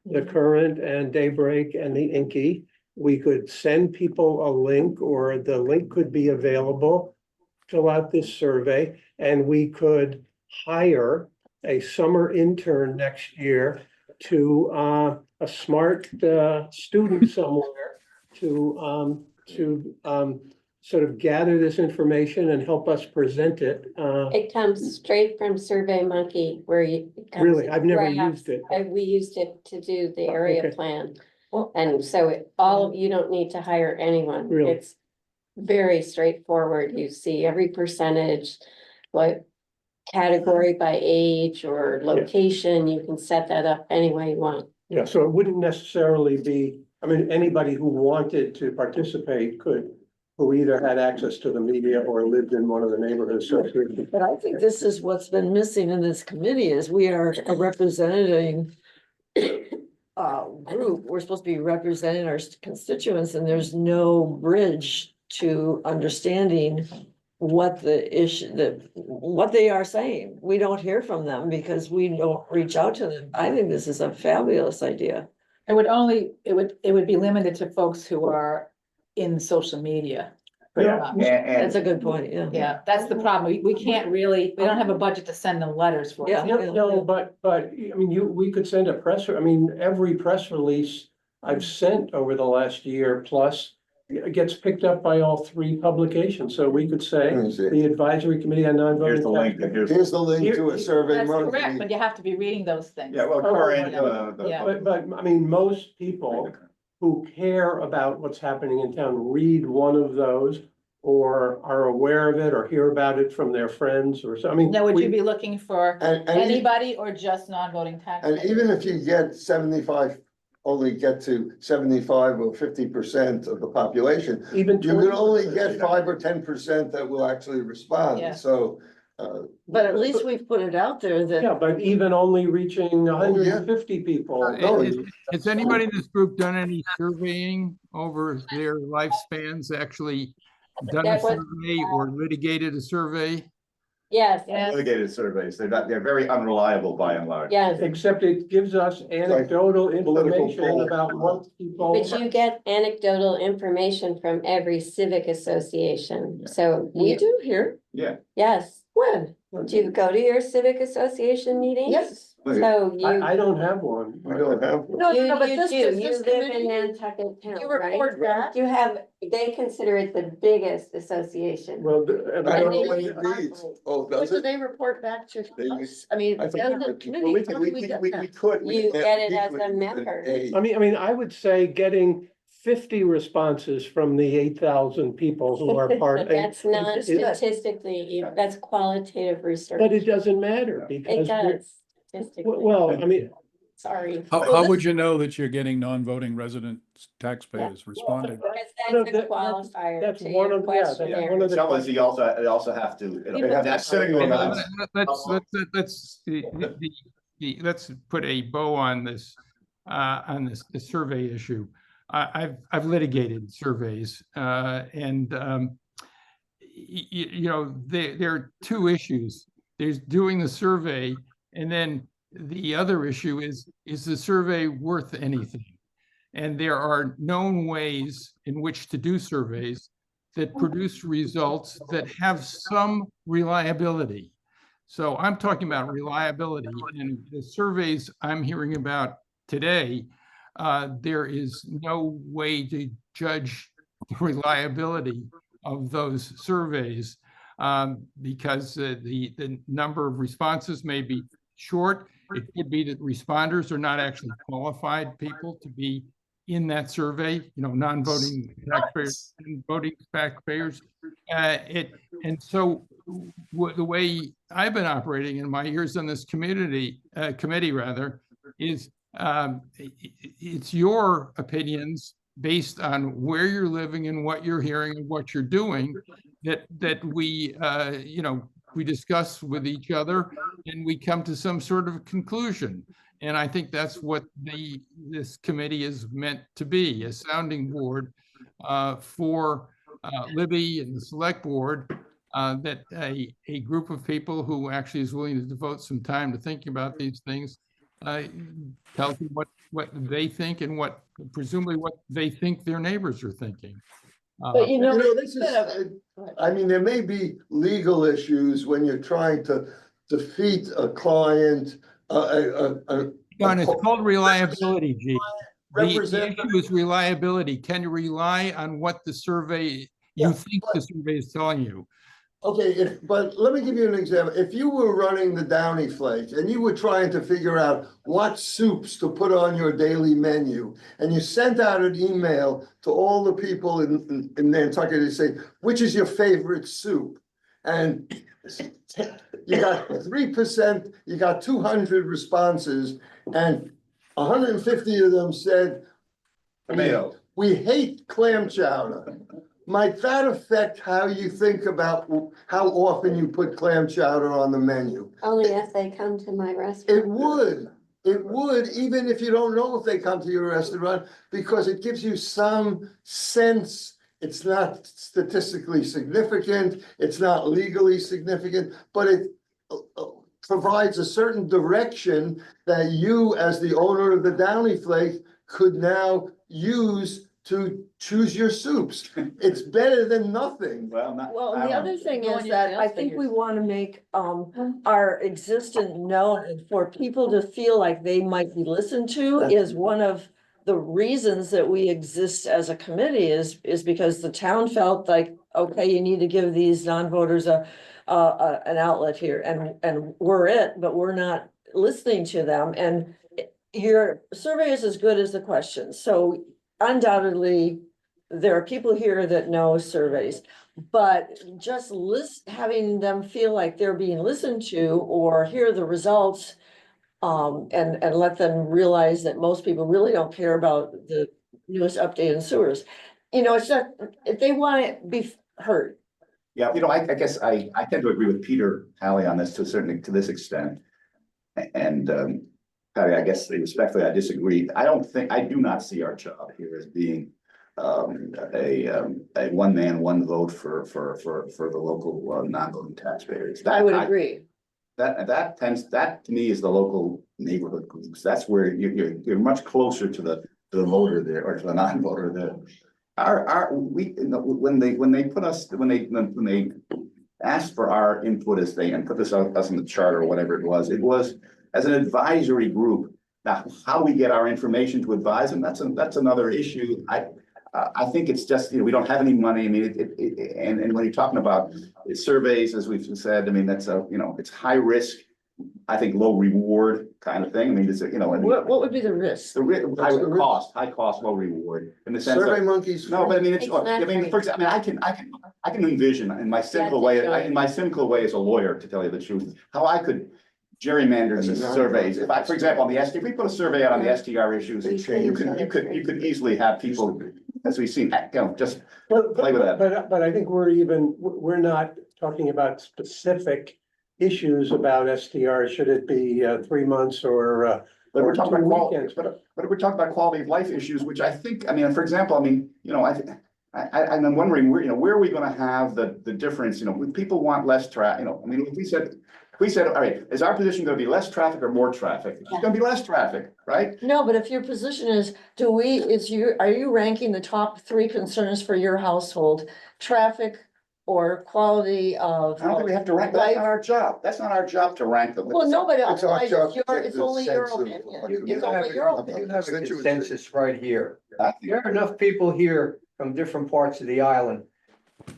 the Current and Daybreak and the Inky. We could send people a link, or the link could be available, fill out this survey, and we could hire a summer intern next year to a smart student somewhere to sort of gather this information and help us present it. It comes straight from Survey Monkey where you. it comes Really, I've never right up- used it. We used it to do the area Okay. plan. Well- And so you don't need to hire anyone. Really? It's very straightforward. You see every percentage, what category by age or location, you can set that up any way you want. Yeah, so it wouldn't necessarily be, I mean, anybody who wanted to participate could, who either had access to the media or lived in one of the neighborhood associations. But I think this is what's been missing in this committee is we are representing group, we're supposed to be representing our constituents, and there's no bridge to understanding what the issue, what they are saying. We don't hear from them because we don't reach out to them. I think this is a fabulous idea. It would be limited to folks who are in social media. Yeah. That's a good point, yeah. Yeah, that's the problem. We can't really, we don't have a budget to send them letters for. Yeah. No, but, I mean, we could send a every press release I've sent over the last year plus gets picked up by all three publications, so we could say the advisory committee on non-voting. Here's the link, Here's the link to a Survey That's correct, Monkey. but you have to be reading those things. Yeah, well, current, Yeah. But, I mean, most people who care about what's happening in town read one of those or are aware of it or hear about it from their friends or so, I mean. Now, would we- you be looking for And anybody or just non-voting and taxpayers? even if you get 75, only get to 75 or 50% of the population, Even. you can only 20%, get you know. 5 or 10% that will actually Yeah. respond, so. But at least we've put it out there that. Yeah, but even only reaching hundred and fifty people. No, Has anybody in this group done any surveying over their lifespans, actually done a That was- survey or litigated a survey? Yes, Yes. Litigated surveys, they're very unreliable by and large. yes, Except it gives us anecdotal political information poll. about what people. but you get anecdotal information from every civic association, so We you, do here. Yeah. yes. When? Do you go to your civic association meetings? Yes. So you, I don't have one. we don't have. No, you, no, but you this, do, this you live committee, in Nantucket town, you right? report back. You have, they consider it the biggest association. Well, I don't know And what they- it needs. Oh, What does do it? they report back to They- us? I mean, I as think a we could- committee, well, we how could, do we we could, get we that? could. we You could get it speak as with a an member. aide. I mean, I would say getting 50 responses from the 8,000 people who are part. That's not it- statistically, that's qualitative research. But it doesn't matter It because. we're- does. Statistically. Well, I mean, Sorry. How would you know that you're getting non-voting resident taxpayers responding? Because One of that's a the- qualifier that's to one your of- yeah, that's questionnaire. one of the- Tell us, you also have to, Even- that's sitting room. Let's put a bow on this the survey issue. I've litigated surveys, and you know, there are two issues. There's doing the survey, and then the other issue is the survey worth anything? And there are known ways in which to do surveys that produce results that have some reliability. So I'm talking about reliability, and the surveys I'm hearing about today, there is no way to judge the reliability of those surveys because the number of responses may be short. It could be that responders are not actually qualified people to be in that survey, non-voting taxpayers and voting taxpayers. And so the way I've been operating in my years on this committee rather, is it's your opinions based on where you're living and what you're hearing and what you're doing that we we discuss with each other and we come to some sort of conclusion. And I think that's what this committee is meant to be, a sounding board for Libby and the select board, that a group of people who actually is willing to devote some time to thinking about these things tells you what they think and presumably what they think their neighbors are thinking. But This is, I mean, there may be legal issues when you're trying to defeat a client. John, it's called reliability, G. The Represent- issue is reliability. Can you rely on what the survey, you think the survey is telling you? Okay, but let me give you an example. If you were running the Downy Flake and you were trying to figure out what soups to put on your daily menu, and you sent out an email to all the people in Nantucket to say, which is your favorite soup? And you got 3%, you got 200 responses, and 150 of them said, Tomato. we hate clam chowder. Might that affect how you think about how often you put clam chowder on the menu? Only if they come to my restaurant. It would, even if you don't know if they come to your restaurant, because it gives you some sense. It's not statistically significant, it's not legally significant, but it provides a certain direction that you, as the owner of the Downy Flake, could now use to choose your soups. It's better than nothing. Well, Well, the other thing Go is on your that I sales think we figures. want to make our existence known, and for people to feel like they might be listened to is one of the reasons that we exist as a committee is because the town felt like, okay, you need to give these non-voters an outlet here, and we're it, but we're not listening to them. And your survey is as good as the questions. So undoubtedly, there are people here that know surveys, but just having them feel like they're being listened to or hear the results, and let them realize that most people really don't care about the newest update in sewers. It's not, if they want to be heard. Yeah, I guess I tend to agree with Peter Halley on this to this extent. And Patty, I guess respectfully, I disagree. I do not see our job here as being a one man, one vote for the local non-voting taxpayers. I would agree. That to me is the local neighborhood groups. That's where you're much closer to the voter there, or to the non-voter there. When they asked for our input and put us in the charter or whatever it was as an advisory group. Now, how we get our information to advise them, that's another issue. I think it's just, we don't have any money. I mean, and when you're talking about surveys, as we've said, I mean, that's it's high risk, I think low reward kind of thing. I mean, it's What would be the risk? High cost, low reward in the sense Survey of, monkeys. no, but I mean, It's not for example, I can envision in my cynical way, as a lawyer, to tell you the truth, how I could gerrymander these surveys. If for example, if we put a survey out on the STR issues, you could easily have people, as we've seen, just play with that. But I think we're not talking about specific issues about STR. Should it be 3 months or But we're talking 2 about weekends? but we're talking about quality of life issues, which I think, for example, I'm wondering where are we going to have the difference? When people want less traffic, if we said, we said, all right, is our position gonna be less traffic or more traffic? It's gonna be less traffic, right? No, but if your position is, are you ranking the top three concerns for your household? Traffic or quality of? I don't think we have to rank, that's not our job. That's not our job to rank them. Well, no, but It's our job to get it's the only your sense of opinion. what You It's have only your you opinion. have a consensus right here. I think- There are enough people here from different parts of the island.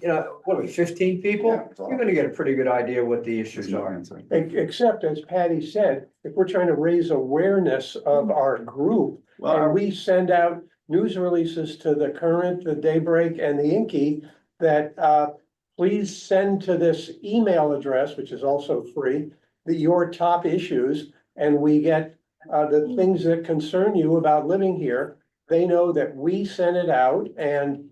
You know, what are we, 15 people? Yeah, that's all. You're gonna get a pretty good idea what the issues are. Except, as Patty said, if we're trying to raise awareness of our group, Well, and our- we send out news releases to the Current, the Daybreak, and the Inky, that, please send to this email address, which is also free, your top issues, and we get, the things that concern you about living here. They know that we sent it out and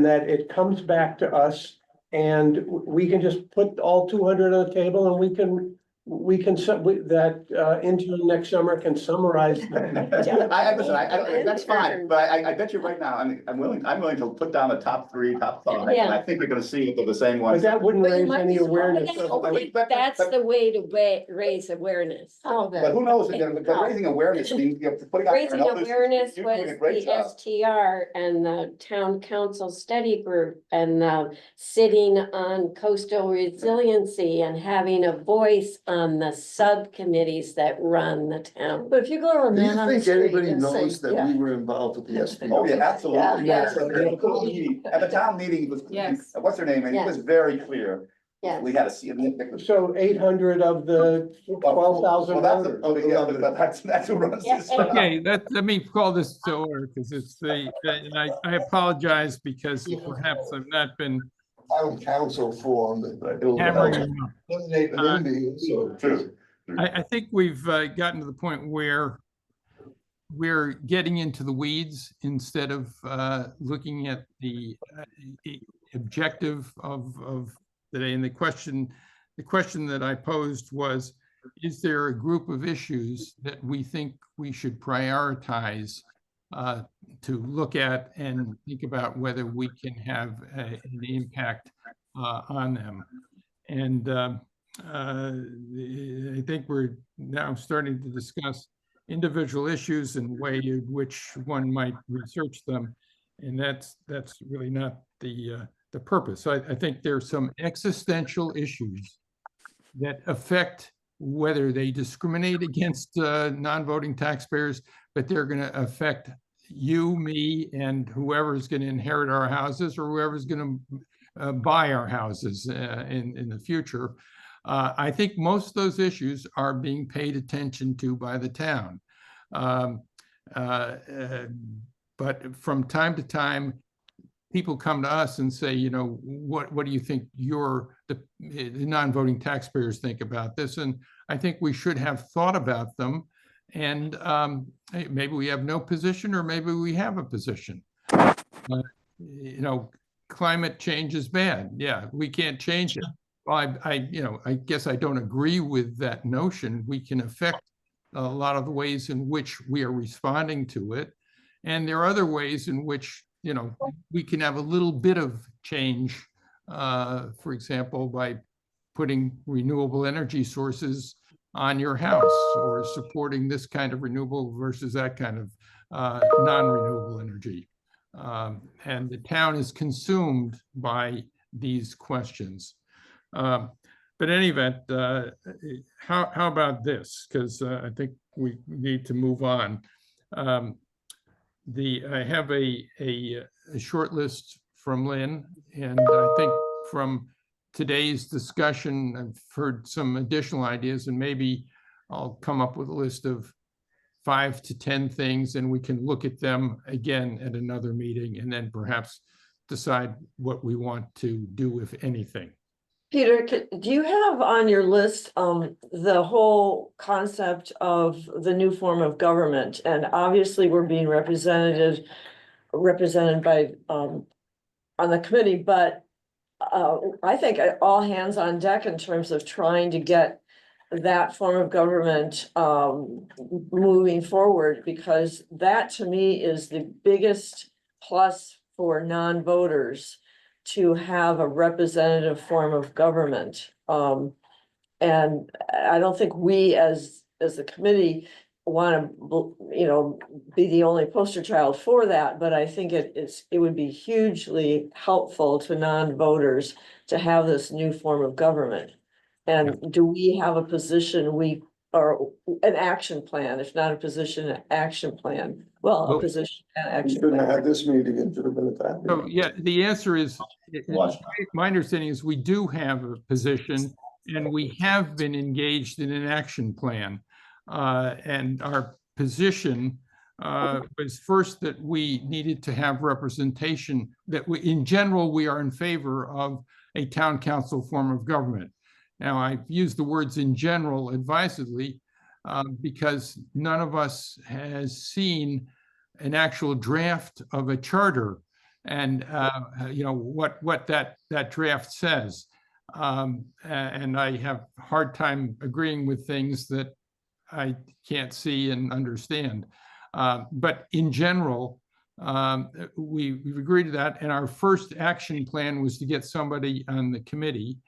that it comes back to us, and we can just put all 200 on the table, and we can intern next summer can summarize. Listen, that's fine, but I bet you right now, I'm willing to put down the top 3, top 5, and I think you're gonna see that they're the same But ones. that wouldn't But you raise might any be surprised. awareness. That's the way to raise awareness. Oh, But who knows, again, but raising awareness means, you know, putting out. there, Raising and others, awareness you're was doing a great the job. STR and the town council study group and the sitting on coastal resiliency and having a voice on the subcommittees that run the town. But if you go to a Do you man on the think street anybody and say, knows that yeah. we were involved with the SPR? Oh, yeah, absolutely. Yeah. At the town meeting, it was, Yes. what's her name, and it was very clear. Yes. We had to see it. So 800 of the 12,000 Well, that's, voters. oh, yeah, but that's who runs this. Okay, let me call this to order because it's and I apologize because perhaps I've not been Town council formed. It'll hammering them up. eliminate an NB, so. True. I think we've gotten to the point where we're getting into the weeds instead of looking at the objective of today. And the question that I posed was, is there a group of issues that we think we should prioritize to look at and think about whether we can have an impact on them? And I think we're now starting to discuss individual issues and way in which one might research them. And that's really not the purpose. So I think there's some existential issues that affect whether they discriminate against non-voting taxpayers, but they're going to affect you, me, and whoever's going to inherit our houses or whoever's going to buy our houses in the future. I think most of those issues are being paid attention to by the town. But from time to time, people come to us and say, you know, what do you think the non-voting taxpayers think about this? And I think we should have thought about them. And maybe we have no position, or maybe we have a position. You know, climate change is bad. Yeah, we can't change it. Well, I guess I don't agree with that notion. We can affect a lot of the ways in which we are responding to it. And there are other ways in which, you know, we can have a little bit of change, for example, by putting renewable energy sources on your house, or supporting this kind of renewable versus that kind of non-renewable energy. And the town is consumed by these questions. But in any event, how about this? Because I think we need to move on. I have a short list from Lynn, and I think from today's discussion, I've heard some additional ideas, and maybe I'll come up with a list of 5 to 10 things, and we can look at them again at another meeting, and then perhaps decide what we want to do, if anything. Peter, do you have on your list the whole concept of the new form of government? And obviously, we're being represented by on the committee, but I think all hands on deck in terms of trying to get that form of government moving forward, because that to me is the biggest plus for non-voters, to have a representative form of government. And I don't think we as the committee want to, be the only poster child for that, but I think it would be hugely helpful to non-voters to have this new form of government. And do we have a position or an action plan, if not a position, an action plan? Well, a Well, position and We action shouldn't have plan. had this meeting, it should have been at that So, meeting. yeah, the answer is, Watch. my understanding is we do have a position and we have been engaged in an action plan. And our position was first that we needed to have representation, that in general, we are in favor of a town council form of government. Now, I've used the words in general advisedly because none of us has seen an actual draft of a charter and what that draft says. And I have a hard time agreeing with things that I can't see and understand. But in general, we've agreed to that. And our first action plan was to get somebody on the committee.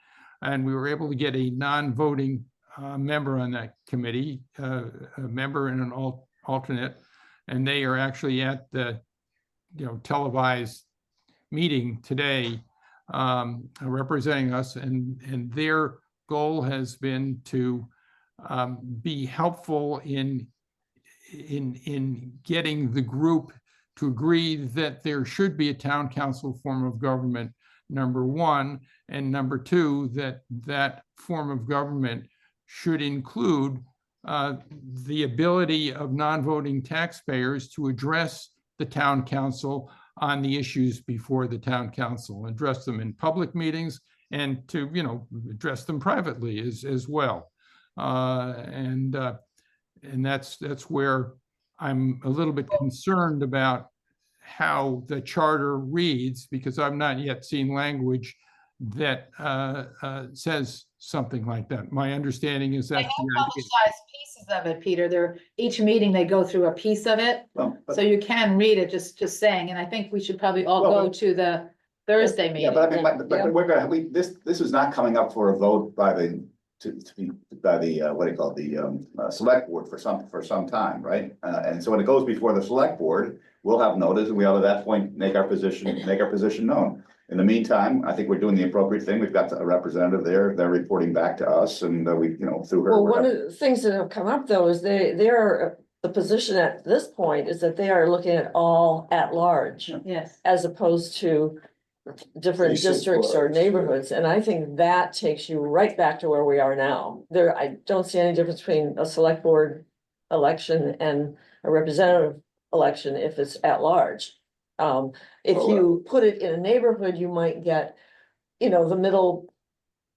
And we were able to get a non-voting member on that committee, a member and an alternate. And they are actually at the televised meeting today representing us, and their goal has been to be helpful in getting the group to agree that there should be a town council form of government, number one, and number two, that form of government should include the ability of non-voting taxpayers to address the town council on the issues before the town council, address them in public meetings and to, address them privately as well. And that's where I'm a little bit concerned about how the charter reads, because I've not yet seen language that says something like that. My understanding is They that's have the idea. publicized pieces of it, Peter. Each meeting they go through a piece of it. Well, but- So you can read it just saying, and I think we should probably all Well, go to the Thursday Yeah, meeting. but I mean, but we're gonna, this is not coming up for a vote by the, by the, what do you call it, the select board for some time, right? And so when it goes before the select board, we'll have notice and we'll at that point make our position known. In the meantime, I think we're doing the appropriate thing. We've got a representative there. They're reporting back to us and we, through her. Well, one of the things that have come up though is the position at this point is that they are looking at all at large Yes. as opposed to different Precinct districts or boards, neighborhoods. And I think that takes you right back to where we are now. I don't see any difference between a select board election and a representative election if it's at large. If you put it in a neighborhood, you might get, the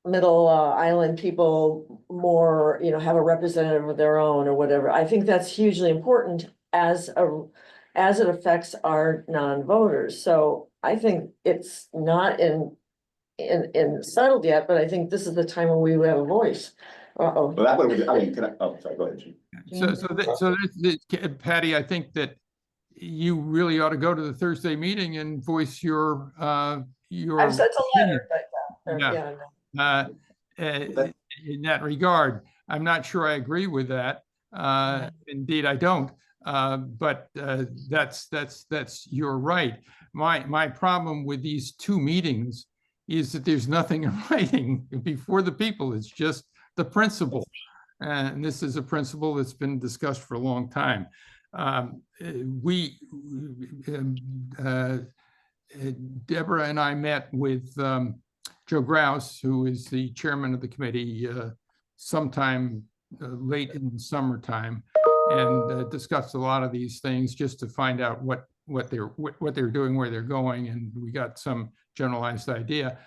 middle island people more, have a representative of their own or whatever. I think that's hugely important as it affects our non-voters. So I think it's not in settled yet, but I think this is the time when we have a voice. Uh-oh. Well, that would, I mean, sorry, go ahead, Gene. Patty, I think that you really ought to go to the Thursday meeting and voice your. I've sent a letter, but Yeah. In that regard, I'm not sure I agree with that. Indeed, I don't. But that's you're right. My problem with these two meetings is that there's nothing in writing before the people. It's just the principle. And this is a principle that's been discussed for a long time. Deborah and I met with Joe Grouse, who is the chairman of the committee, sometime late in the summertime, and discussed a lot of these things just to find out what they're doing, where they're going, and we got some generalized idea.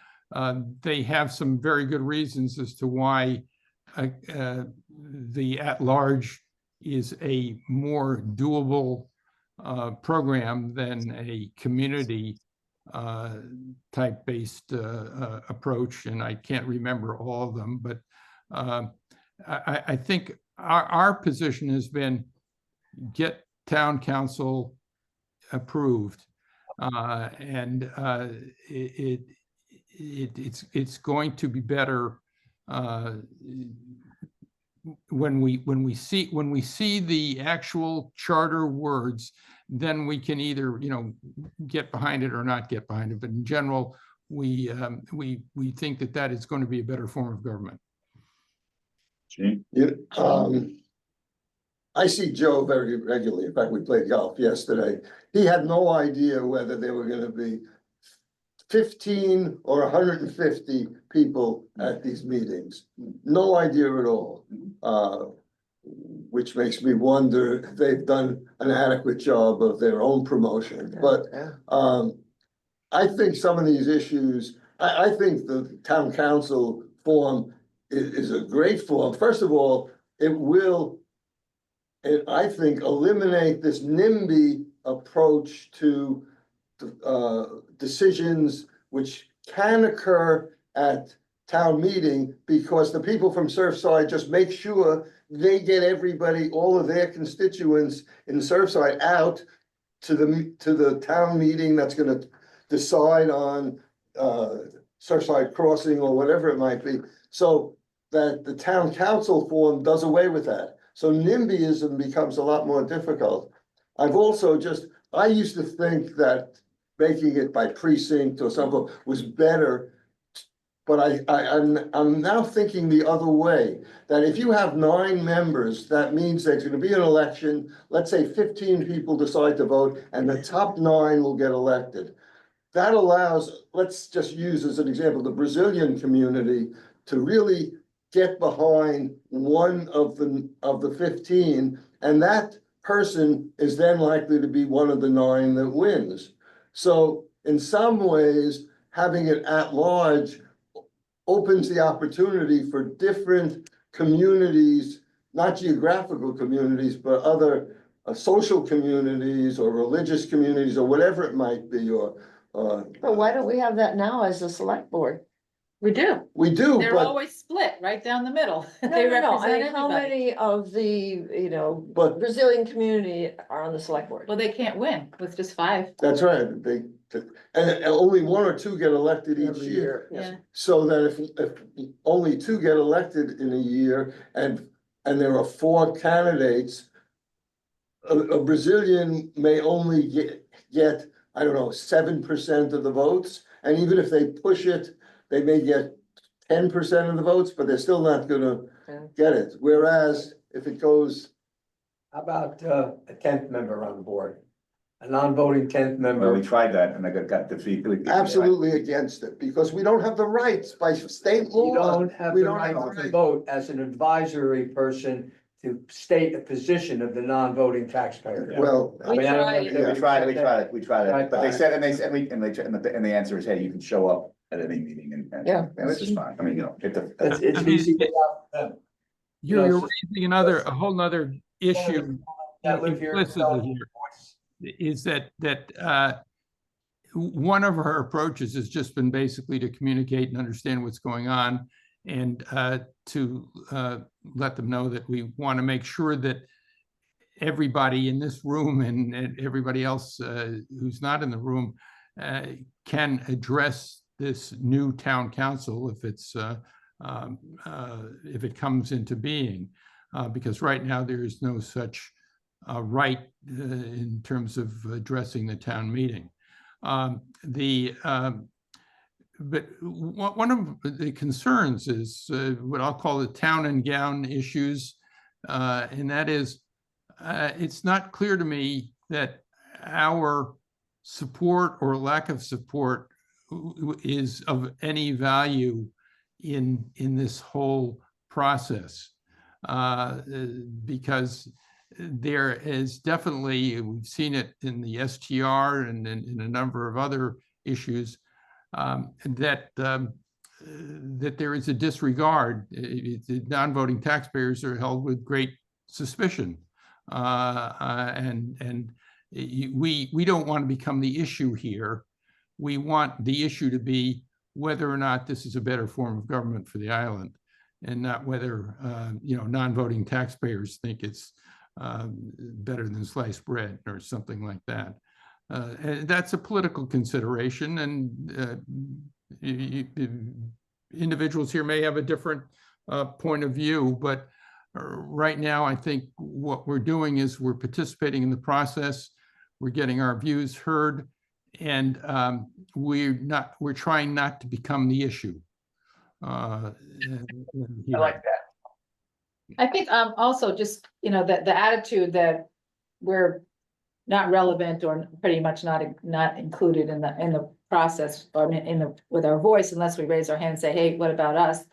They have some very good reasons as to why the at-large is a more doable program than a community type-based approach, and I can't remember all of them, but I think our position has been get town council approved, and it's going to be better when we see the actual charter words, then we can either, get behind it or not get behind it. But in general, we think that is going to be a better form of government. Gene? I see Joe very regularly. In fact, we played golf yesterday. He had no idea whether there were gonna be 15 or 150 people at these meetings. No idea at all. Which makes me wonder if they've done an adequate job of their own promotion. But I think some of these issues, I think the town council form is a great form. First of all, it will, I think, eliminate this NIMBY approach to decisions which can occur at town meeting, because the people from Surfside just make sure they get everybody, all of their constituents in Surfside out to the town meeting that's gonna decide on Surfside Crossing or whatever it might be, so that the town council form does away with that. So NIMBYism becomes a lot more difficult. I've also I used to think that making it by precinct or something was better. But I'm now thinking the other way, that if you have 9 members, that means there's gonna be an election, let's say 15 people decide to vote, and the top 9 will get elected. That allows, let's just use as an example, the Brazilian community to really get behind one of the 15, and that person is then likely to be one of the 9 that wins. So in some ways, having it at large opens the opportunity for different communities, not geographical communities, but other social communities or religious communities or whatever it might be, But why don't we have that now as a select board? We do. we do, They're but always split right down the middle. No, They no, no, I represent mean, how everybody. many of the, But- Brazilian community are on the select board? Well, they can't win with just 5. that's right, and only 1 or 2 get elected each Every year. Yeah. So that if only 2 get elected in a year and there are 4 candidates, a Brazilian may only get, I don't know, 7% of the votes. And even if they push it, they may get 10% of the votes, but they're still not gonna get it. Whereas if it goes, How about a 10th member on the board? A non-voting 10th Well, member? we tried that and I got defeated. absolutely against it, because we don't have the rights by state law. You don't have We the don't right have the to right. vote as an advisory person to state a position of the non-voting taxpayer. Well, I mean, I don't know if We they would We accept that. tried it, Right. but they said, and the answer is, hey, you can show up at any meeting and Yeah. it's just fine. I mean, It's easy to them. You're Yes. raising a whole nother issue That live here. implicitly here, is that one of our approaches has just been basically to communicate and understand what's going on, and to let them know that we want to make sure that everybody in this room and everybody else who's not in the room can address this new town council if it comes into being, because right now there is no such right in terms of addressing the town meeting. But one of the concerns is what I'll call the town and gown issues, and that is, it's not clear to me that our support or lack of support is of any value in this whole process, because there is definitely, we've seen it in the STR and in a number of other issues, that there is a disregard. Non-voting taxpayers are held with great suspicion, and we don't want to become the issue here. We want the issue to be whether or not this is a better form of government for the island, and not whether non-voting taxpayers think it's better than sliced bread or something like that. And that's a political consideration, and individuals here may have a different point of view, but right now, I think what we're doing is we're participating in the process. We're getting our views heard, and we're trying not to become the issue. I like that. I think also just, the attitude that we're not relevant or pretty much not included in the process, or I mean, with our voice, unless we raise our hand and say, hey, what about us?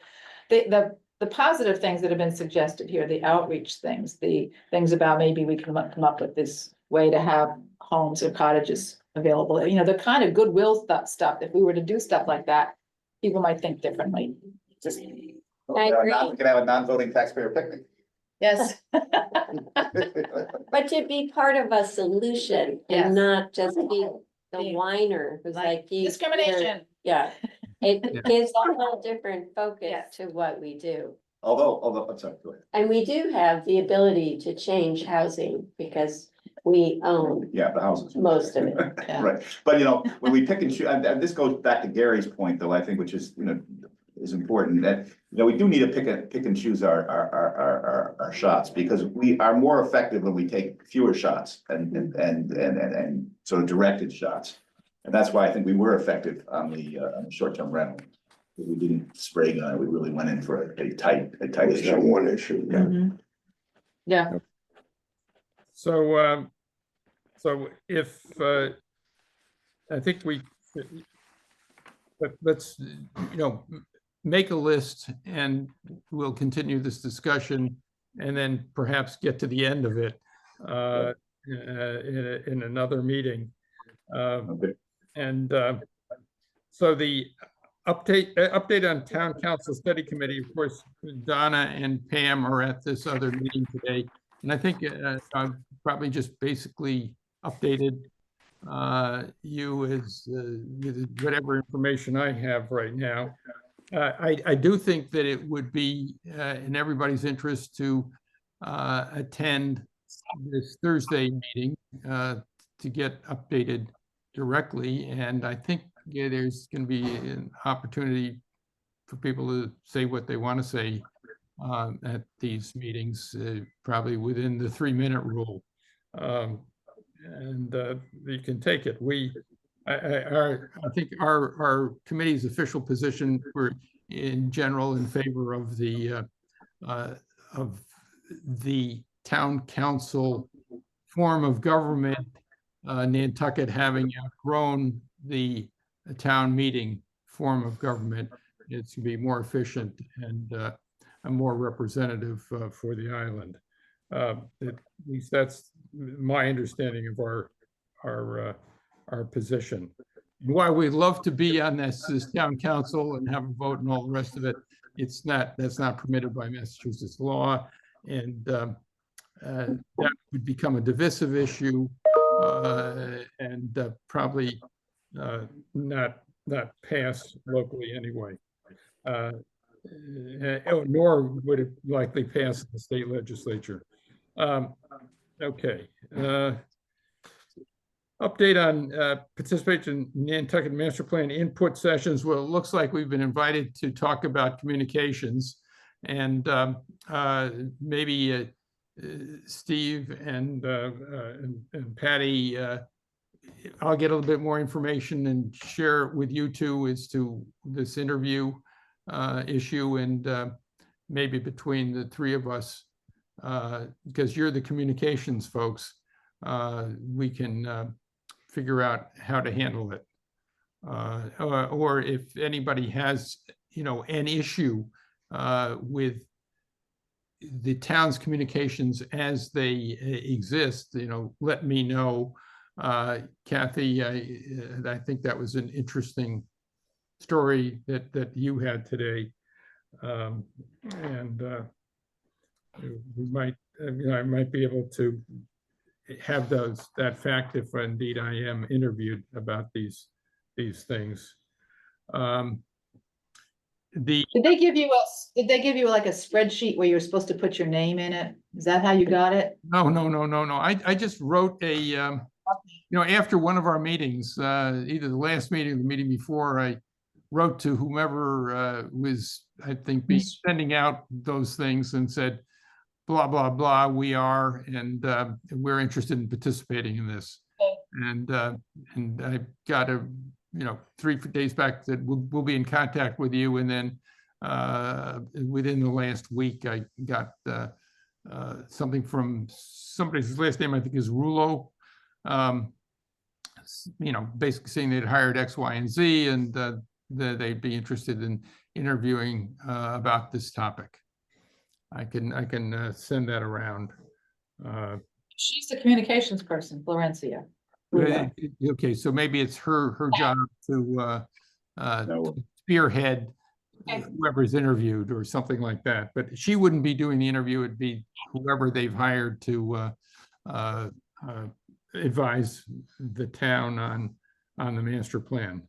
The positive things that have been suggested here, the outreach things, the things about maybe we can come up with this way to have homes or cottages available, the kind of goodwill stuff, if we were to do stuff like that, people might think differently. Just, I agree. We can have a non-voting taxpayer picnic. yes. But to be part of a solution Yes. and not just be the whiner who's like you. Discrimination. Yeah, Yeah. it gives a whole different focus Yes. to what we do. Although, I'm sorry, go ahead. And we do have the ability to change housing because we own Yeah, the houses. most of it. Yeah. Right, but when we pick and choose, and this goes back to Gary's point, though, I think, which is, is important, that, we do need to pick and choose our shots, because we are more effective when we take fewer shots and sort of directed shots. And that's why I think we were effective on the short-term rental. We didn't spray gun it, we really went in for a tight issue. One issue. Mhm. Yeah, So, so if, I think let's, make a list, and we'll continue this discussion, and then perhaps get to the end of it in another meeting. Okay. And so the update on Town Council Study Committee, of course, Donna and Pam are at this other meeting today. And I think I've probably just basically updated you as with whatever information I have right now. I do think that it would be in everybody's interest to attend this Thursday meeting to get updated directly. And I think there's going to be an opportunity for people to say what they want to say at these meetings, probably within the 3-minute rule. And you can take it. I think our committee's official position, we're in general in favor of the town council form of government, Nantucket having outgrown the town meeting form of government. It's to be more efficient and more representative for the island. At least that's my understanding of our position. While we'd love to be on this town council and have a vote and all the rest of it, that's not permitted by Massachusetts law, and that would become a divisive issue and probably not pass locally anyway. Nor would it likely pass the state legislature. Okay. Update on participation in Nantucket Master Plan input sessions. Well, it looks like we've been invited to talk about communications, and maybe Steve and Patty, I'll get a little bit more information and share it with you two as to this interview issue, and maybe between the three of us, because you're the communications folks, we can figure out how to handle it. Or if anybody has, an issue with the town's communications as they exist, let me know. Kathy, I think that was an interesting story that you had today. And we might, I might be able to have that fact if indeed I am interviewed about these things. Did they give you like a spreadsheet where you're supposed to put your name in it? Is that how you got it? No. I just wrote after one of our meetings, either the last meeting or the meeting before, I wrote to whomever was, I think, be sending out those things and said, blah, blah, blah, we are, and we're interested in participating in this. And I got 3 days back that we'll be in contact with you. And then within the last week, I got something from somebody's last name, I think is Rulo. Basically saying they'd hired X, Y, and Z, and that they'd be interested in interviewing about this topic. I can send that around. She's the communications person, Florencia. Okay, so maybe it's her job to spearhead whoever's interviewed or something like that. But she wouldn't be doing the interview. It'd be whoever they've hired to advise the town on the master plan.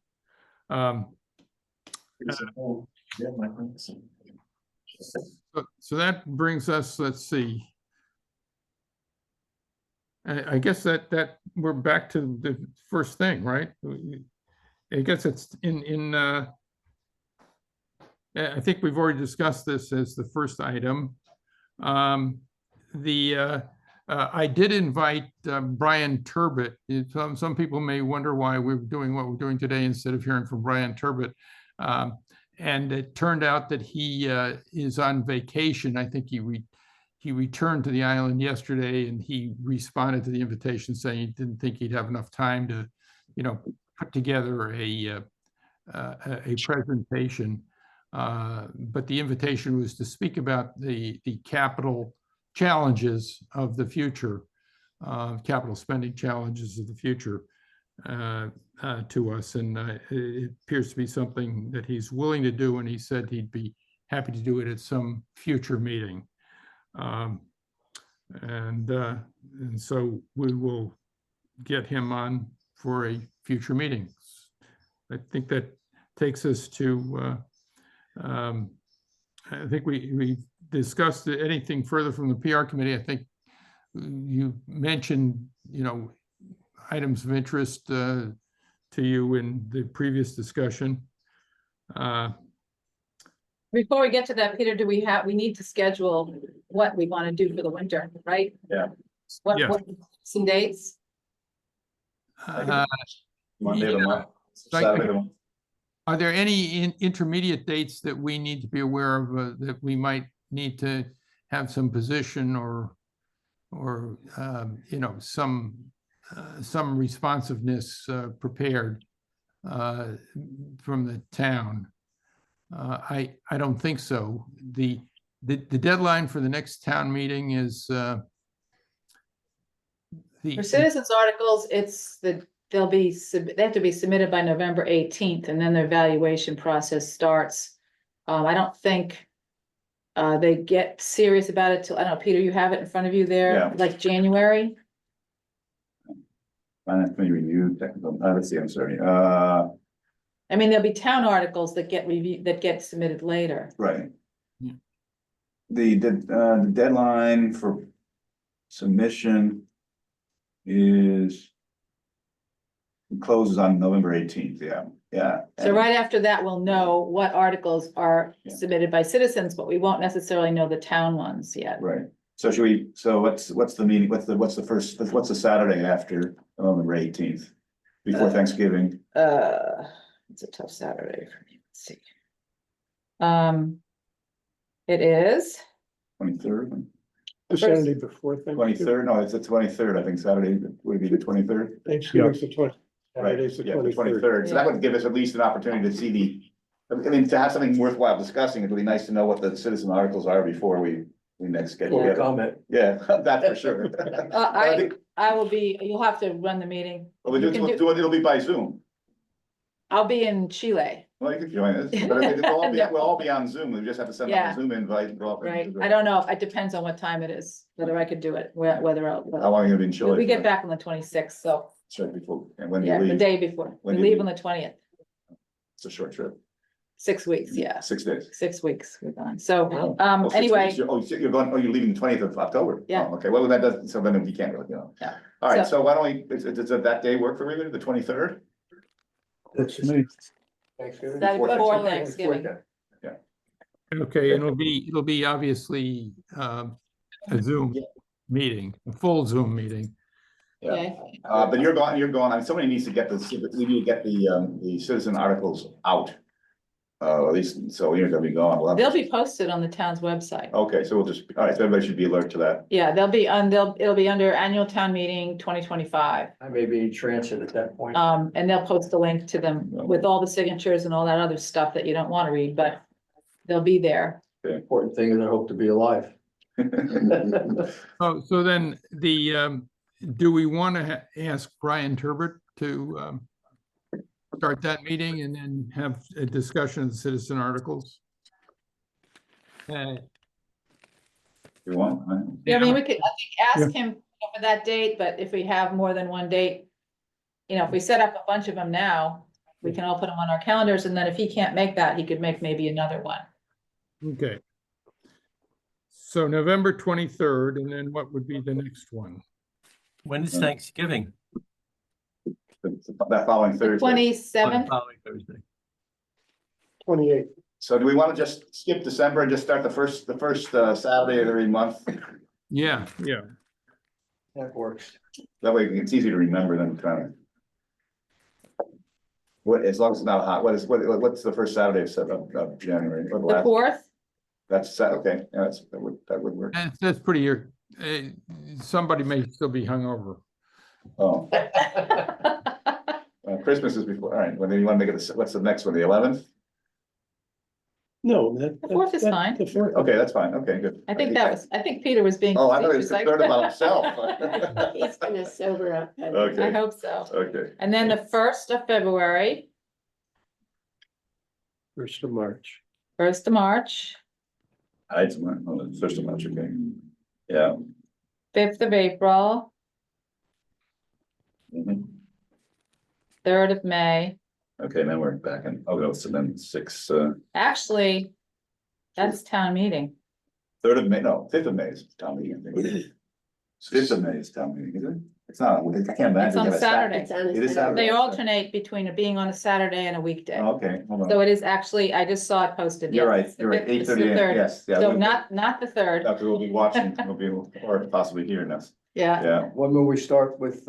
So that brings us, let's see. I guess that we're back to the first thing, right? I guess it's in I think we've already discussed this as the first item. I did invite Brian Turbot. Some people may wonder why we're doing what we're doing today instead of hearing from Brian Turbot. And it turned out that he is on vacation. I think he returned to the island yesterday, and he responded to the invitation saying he didn't think he'd have enough time to, put together a presentation. But the invitation was to speak about the capital challenges of the future, capital spending challenges of the future to us. And it appears to be something that he's willing to do, and he said he'd be happy to do it at some future meeting. And so we will get him on for a future meeting. I think that takes us to, I think we discussed anything further from the PR committee. I think you mentioned, items of interest to you in the previous discussion. Before we get to that, Peter, we need to schedule what we want to do for the winter, right? Yeah. What some dates? Monday of the month, Saturday of the month. Are there any intermediate dates that we need to be aware of that we might need to have some position or some responsiveness prepared from the town? I don't think so. The deadline for the next town meeting is For citizens articles, they have to be submitted by November 18th, and then the evaluation process starts. I don't think they get serious about it till, I don't know, Peter, you have it in front of you there, Yeah. like January? Finance committee review, technical, let's see, I'm sorry. I mean, there'll be town articles that get reviewed, that get submitted later. Right. Yeah. The deadline for submission closes on November 18th, yeah. So right after that, we'll know what articles are Yeah. submitted by citizens, but we won't necessarily know the town ones yet. Right, so what's the meeting, what's the Saturday after November 18th? Before Thanksgiving? It's a tough Saturday for me, let's see. It is, 23rd? The Saturday before Thanksgiving. 23rd, no, it's the 23rd, I think Saturday would be the 23rd. Thanksgiving's the 20th. Right, Saturday's the yeah, the 23rd. 23rd, so that would give us at least an opportunity to see to have something worthwhile discussing. It would be nice to know what the citizen articles are before we next get Or together. comment. Yeah, that for sure. I think, I will be, you'll have to run the meeting. well, You can it'll be by Zoom. I'll be in Chile, Well, you can join us, but we'll all be on Zoom, we just have to send out Yeah. a Zoom invite and go off. right? I don't know, it depends on what time it is, whether I could do it, whether How long are you gonna be in Chile? we get back on the 26th, so, It's right before, and when do you yeah, the leave? day before. When We do you leave on the 20th, It's a short trip, 6 weeks, yeah, 6 days. 6 weeks we're gone. So, Oh, 6 anyway, weeks. You're going, you're leaving the 20th of October? Yeah. Oh, okay, well, that doesn't, so then you can't really, Yeah. All right, So- so why don't we, does that day work for everybody, the 23rd? That's me. Thanksgiving. That Before before Thanksgiving. Thanksgiving. Okay, and it'll be obviously a Zoom Yeah. meeting, a full Zoom meeting. Yeah. Okay, But you're going, I mean, somebody needs to get we need to get the citizen articles out. At least, so you're gonna be gone. We'll have they'll to- be posted on the town's website. Okay, so we'll just, all right, so everybody should be alert to that. Yeah, it'll be under annual town meeting 2025. I may be in transit at that point. And they'll post a link to them with all the signatures and all that other stuff that you don't want to read, but they'll be there. The important thing is I hope to be alive. Oh, so then do we want to ask Brian Turbot to start that meeting and then have a discussion of the citizen articles? You want? Right? Yeah, I mean, we could, I think, ask him for that date, but if we have more than one date, you know, if we set up a bunch of them now, we can all put them on our calendars, and then if he can't make that, he could make maybe another one. Okay. So November 23rd, and then what would be the next one? When is Thanksgiving? That following Thursday. 27th, Following Thursday. 28. So do we want to just skip December and just start the first Saturday of every month? Yeah, yeah. That works. That way it's easy to remember than trying to. What, as long as it's not hot, what's the first Saturday of January? What the last- 4th, Okay, yeah, that would work. That's pretty, somebody may still be hungover. Oh, Christmas is before, all right, well, then you want to make it, what's the next one, the 11th? No, The 4th is fine. The 4th. Okay, that's fine, okay, good. I think Peter was being. Oh, I thought he was facetious, like- concerned about himself. He's gonna sober up. I Okay, hope so. okay. And then the 1st of February, 1st of March. 1st of March, It's first of March, okay. Yeah. 5th of April, Mhm. 3rd of May. Okay, then we're back in, so then 3rd Actually, that's town meeting. of May, no, 5th of May is town meeting, I think. 5th of May is town meeting, is it? It's not, I can't imagine. It's on you have a Saturday. It's on It is a Saturday. They alternate between it being on a Saturday and a weekday. Oh, okay, hold So on. it is actually, I just saw it posted. You're Yes, right, it's the you're right, 5th, it's the 8:30, 3rd. yes, yeah. So we- not the 3rd, After we'll be watching, or possibly hearing us, yeah. yeah, When will we start with,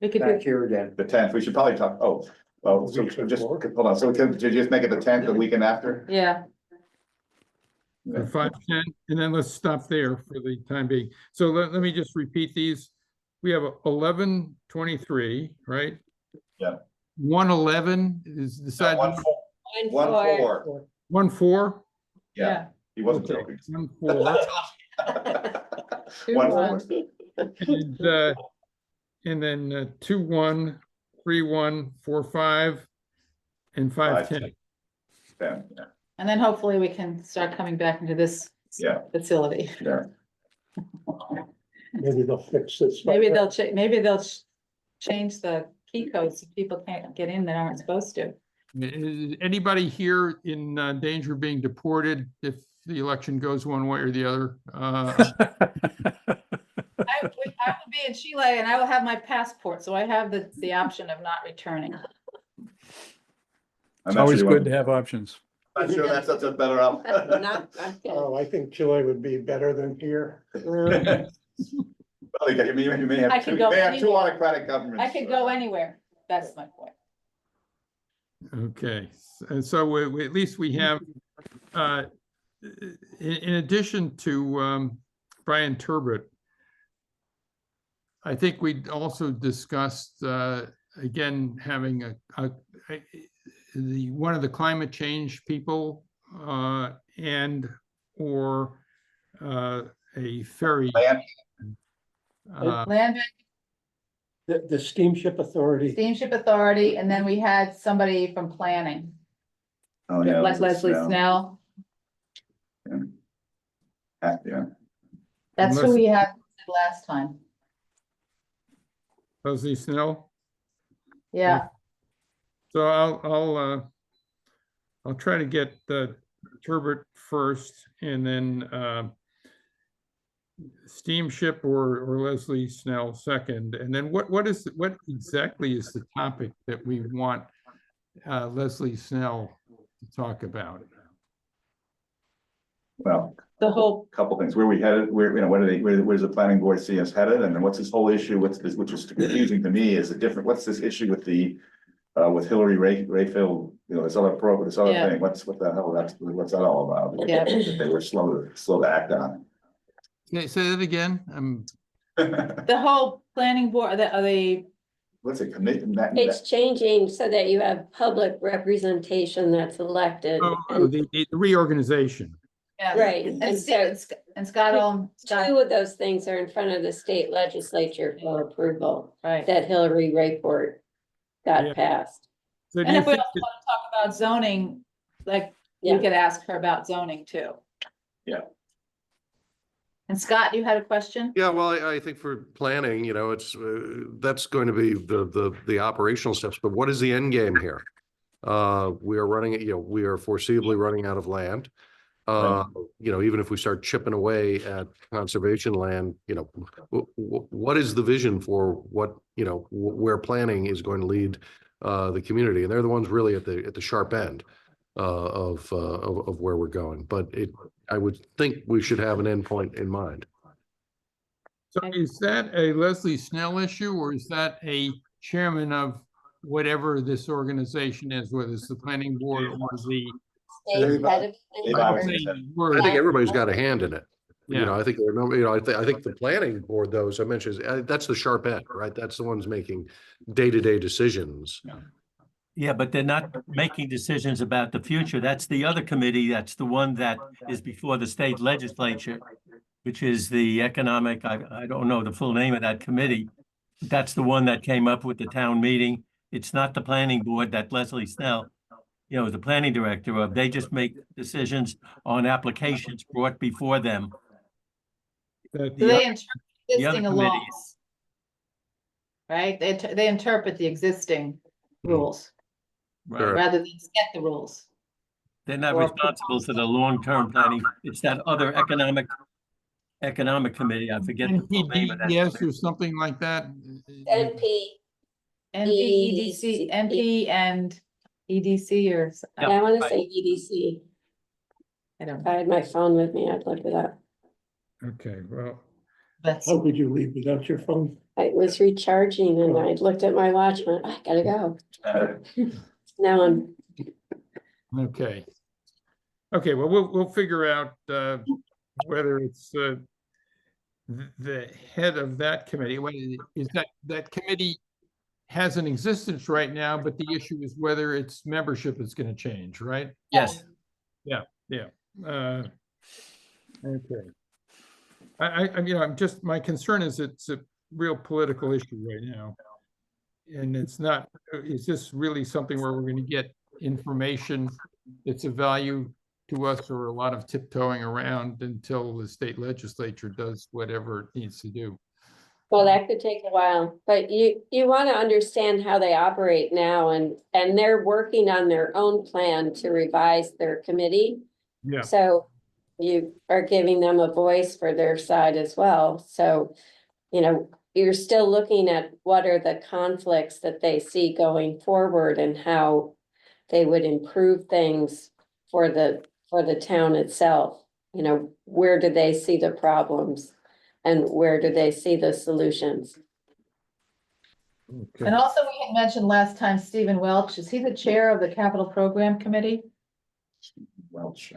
We could back do, here again? the 10th, we should probably talk, well, so just, hold on, so did you just make it the 10th, the weekend after? yeah, For 5:10, and then let's stop there for the time being. So let me just repeat these. We have 11/23, right? Yeah. 1/11 is decided, 1-4, 1/4? yeah, yeah. he wasn't Okay, joking. 1/4, 1-4. and then 2/1, 3/1, 4/5, and 5/10. Yeah, And then hopefully we can start coming back into this yeah, facility. yeah. Maybe they'll fix this. Maybe they'll change the key codes so people can't get in that aren't supposed to. Is anybody here in danger of being deported if the election goes one way or the other? I will be in Chile and I will have my passport, so I have the option of not returning. I'm It's not always sure you good to have options. want- Not sure that's such a better option. Not good. Oh, I think Chile would be better than here. Well, you may I have could two, go may have two anywhere. autocratic governments. I could go anywhere. That's my point. Okay, and so at least we have, in addition to Brian Turbot, I think we also discussed, again, having one of the climate change people and or a ferry. Land. Land The Steamship Authority. Steamship Authority, and then we had somebody from planning, Oh, yeah. like Leslie Snell. Yeah, That's who Unless- we had last time. Leslie Snell. Yeah, So I'll try to get the Turbot first and then Steamship or Leslie Snell second. And then what exactly is the topic that we want Leslie Snell to talk about it. Well, The whole, couple things, where we headed, where, you know, where does the planning board see us headed? And then what's this whole issue, what's this, which is confusing to me, is a different, what's this issue with the, with Hillary Rayfield, you know, this other program, this other Yeah. thing, what the hell, what's that all about? Yeah. That they were slow to act on. Can I say that again? the whole planning board, the What's it, commit, It's changing so that you have public representation that's elected. And The reorganization. yeah, Right, and and so Scott, two of those things are in front of the state legislature for approval, right. that Hillary report Yeah. got passed. So do And you if we think also want to talk about zoning, like, we Yeah. could ask her about zoning too. Yeah. And Scott, you had a question? Yeah, well, I think for planning, you know, it's, that's going to be the operational steps, but what is the end game here? We are running, you know, we are foreseeably running out of land. You know, even if we start chipping away at conservation land, you know, what is the vision for what, you know, where planning is going to lead the community? And they're the ones really at the sharp end of where we're going. But I would think we should have an endpoint in mind. So is that a Leslie Snell issue, or is that a chairman of whatever this organization is, whether it's the planning board or the? State head of Dave Iverson said- I think everybody's got a hand in it. You Yeah. know, I think there are no, you know, I think the planning board, though, as I mentioned, that's the sharp end, right? That's the ones making day-to-day decisions. Yeah, but they're not making decisions about the future. That's the other committee. That's the one that is before the state legislature, which is the economic, I don't know the full name of that committee. That's the one that came up with the town meeting. It's not the planning board that Leslie Snell, you know, is the planning director of. They just make decisions on applications brought before them. Do they interpret the other existing committees- laws? Right, they interpret the existing rules Right. rather than set the rules. They're not Or responsible for the long-term planning. It's that other economic committee. I forget the full name of that. NPDES or something like that? NP, NP, EDC, NP and EDC or, Yeah. I wanna right. say EDC. I don't If know. I had my phone with me, I'd look it up. Okay, well, That's, How could you leave without your phone? I was recharging and I looked at my watch, and went, I gotta go. Now I'm, okay. Okay, well, we'll figure out whether it's the head of that committee, is that committee has an existence right now, but the issue is whether its membership is going to change, right? Yes. Yeah. Okay. You know, I'm just, my concern is it's a real political issue right now. And it's not, is this really something where we're going to get information that's of value to us, or a lot of tiptoeing around until the state legislature does whatever it needs to do? well, that could take a while, but you wanna understand how they operate now, and they're working on their own plan to revise their committee. Yeah. So you are giving them a voice for their side as well, so, you know, you're still looking at what are the conflicts that they see going forward and how they would improve things for the town itself. You know, where do they see the problems and where do they see the solutions? Okay. and also we had mentioned last time, Stephen Welch, is he the chair of the capital program committee? Welch.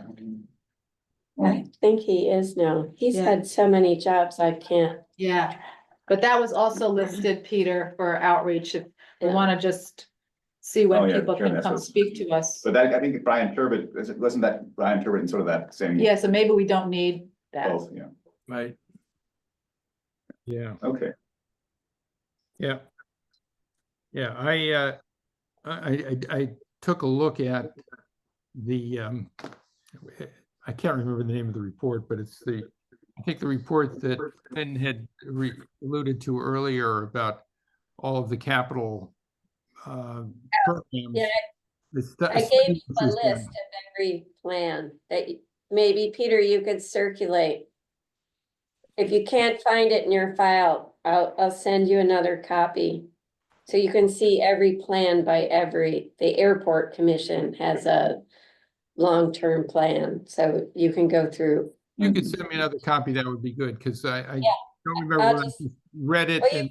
I think he is now. He's Yeah. had so many jobs, I can't. Yeah, but that was also listed, Peter, for outreach, if we Yeah. want to just see Oh, when yeah, people sure, can that's come what- speak to us. But that, I think Brian Turbot, wasn't that Brian Turbot in sort of that same? Yeah, so maybe we don't need that. Both, yeah, Right. Yeah. okay. Yeah. Yeah, I took a look at the, I can't remember the name of the report, but it's I think the report that Ben had alluded to earlier about all of the capital programs. Yeah, The I gave you a list of every plan that maybe, Peter, you could circulate. If you can't find it in your file, I'll send you another copy. So you can see every plan by the airport commission has a long-term plan, so you can go through. You could send me another copy, that would be good, because I Yeah, don't remember I'll when I just- read it Well, you- and,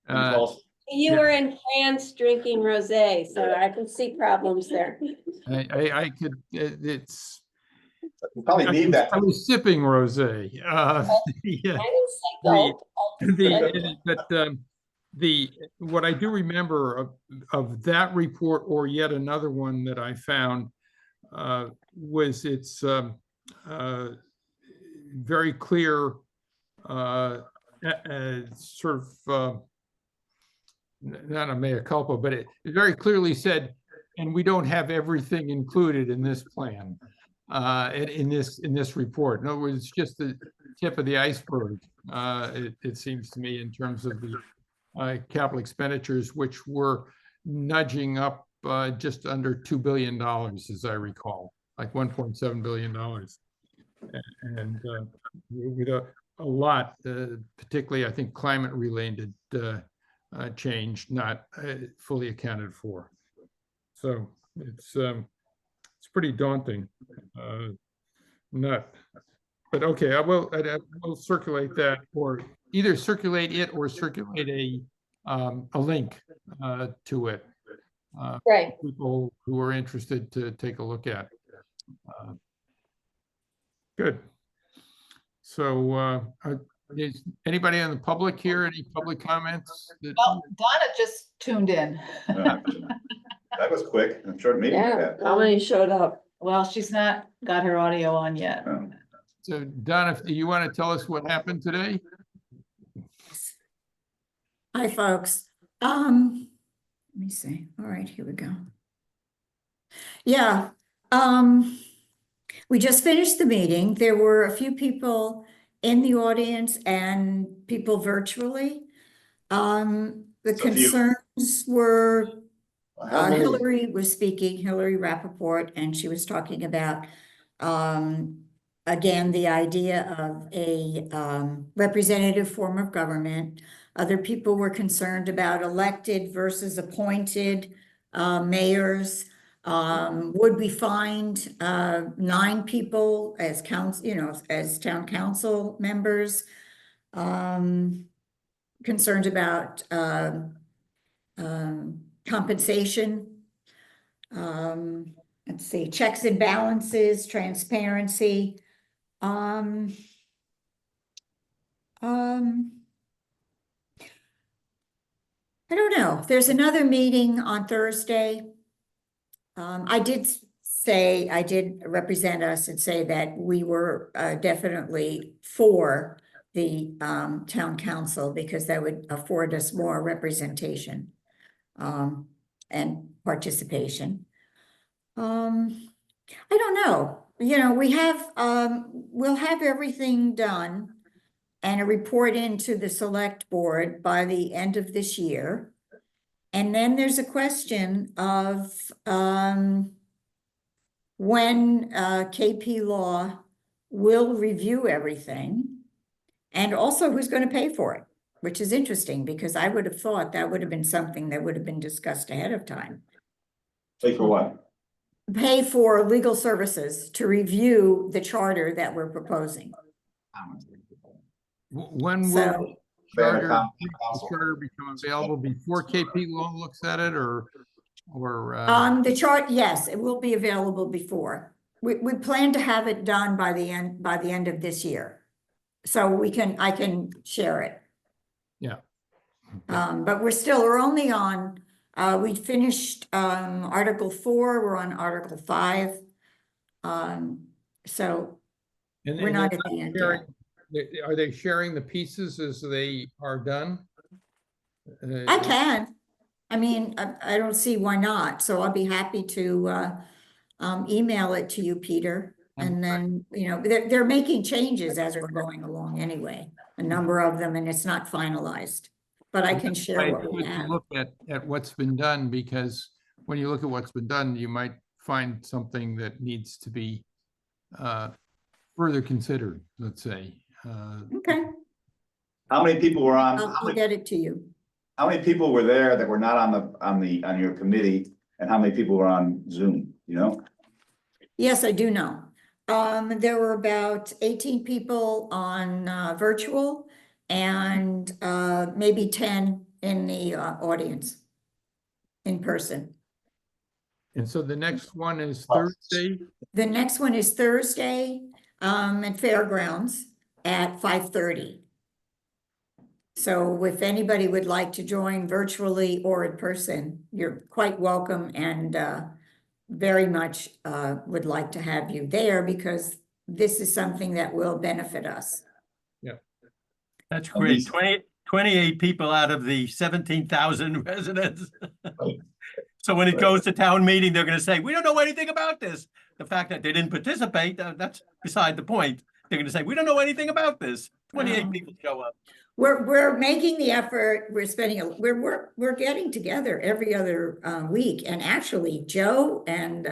And uh, calls. You Yeah. were in France drinking rosé, so I can see problems there. I could, it's. We probably need that. I was sipping rosé. Yeah. I didn't say The, gulp. what I do remember of that report, or yet another one that I found, was its very clear, sort of, not a mea culpa, but it very clearly said, and we don't have everything included in this plan, in this report. In other words, it's just the tip of the iceberg, it seems to me, in terms of the capital expenditures, which were nudging up just under $2 billion, as I recall, like $1.7 billion. And with a lot, particularly, I think, climate-related change not fully accounted for. So it's pretty daunting. But okay, I will circulate that, or either circulate it or circulate a link to it. Right. People who are interested to take a look at. Good. So is anybody on the public here? Any public comments? Well, Donna just tuned in. That was quick and short meeting. Yeah. How many showed up? Well, she's not got her audio on yet. So Donna, do you want to tell us what happened today? Hi, folks. Let me see. All right, here we go. Yeah, we just finished the meeting. There were a few people in the audience and people virtually. The So few. concerns were, How many? Hillary was speaking, Hillary Rappaport, and she was talking about, again, the idea of a representative form of government. Other people were concerned about elected versus appointed mayors. Would we find 9 people as as town council members? Concerns about compensation. Let's see, checks and balances, transparency. I don't know. There's another meeting on Thursday. I did represent us and say that we were definitely for the town council, because that would afford us more representation and participation. I don't know. We have we'll have everything done and a report into the select board by the end of this year. And then there's a question of when KP Law will review everything, and also who's going to pay for it, which is interesting, because I would have thought that would have been something that would have been discussed ahead of time. Pay for what? Pay for legal services to review the charter that we're proposing. When So- will the charter become available? Before KP Law looks at it, or The chart, yes, it will be available before. We plan to have it done by the end of this year. So I can share it. Yeah. But we're only on, we finished Article 4, we're on Article 5. So And we're not at the end yet. Are they sharing the pieces as they are done? I can. I mean, I don't see why not. So I'll be happy to email it to you, Peter. And then, they're making changes as we're going along anyway, a number of them, and it's not finalized. But I can share what we have. Look at what's been done, because when you look at what's been done, you might find something that needs to be further considered, let's say. Okay, How many people were on? I'll get it to you. How many people were there that were not on your committee, and how many people were on Zoom, you know? Yes, I do know. There were about 18 people on virtual and maybe 10 in the audience in person. And so the next one is Thursday. The next one is Thursday at Fairgrounds at 5:30. So if anybody would like to join virtually or in person, you're quite welcome, and very much would like to have you there because this is something that will benefit us. That's great. 28 people out of the 17,000 residents. So when it goes to town meeting, they're gonna say, we don't know anything about this. The fact that they didn't participate, that's beside the point. They're gonna say, we don't know anything about this. 28 people show up. We're making the effort, we're spending, we're getting together every other week. And actually Joe and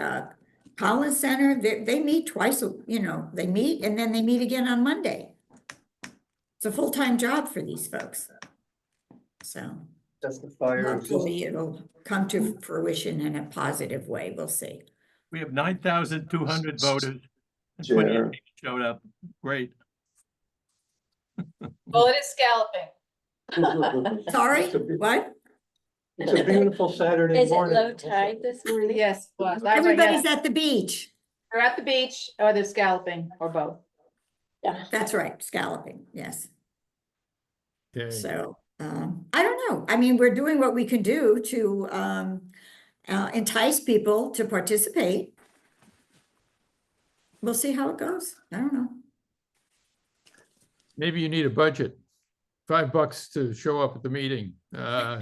Collins Center, they meet twice, they meet and then they meet again on Monday. It's a full-time job for these folks. So hopefully it'll come to fruition in a positive way. We'll see. We have 9,200 voters. And 28 people showed up. Great. Well, it is scalloping. Sorry, what? It's a beautiful Saturday Is it morning. low tide this morning? Yes, well, Everybody's at the beach. We're at the beach, or they're scalloping, or both. Yeah. That's right, scalloping, yes. Okay. So, I don't know. I mean, we're doing what we can do to entice people to participate. We'll see how it goes. I don't know. Maybe you need a budget, $5 to show up at the meeting. Oh.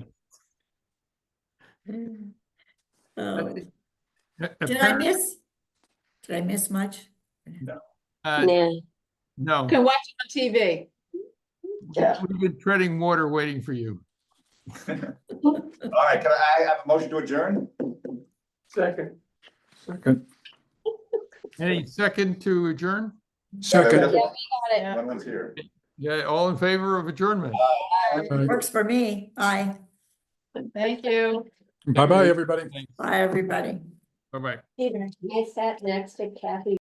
Did I Apparently- miss much? Yeah. No, You can watch it on TV. we've been treading water waiting for you. All right, can I have a motion to adjourn? Second. Any second to adjourn? Second. Yeah, we got it. One one's here. Yeah, all in favor of adjournment? Works for me. Bye. Thank you. Bye-bye, everybody. Bye, everybody. Bye-bye. Peter, I sat next to Kathy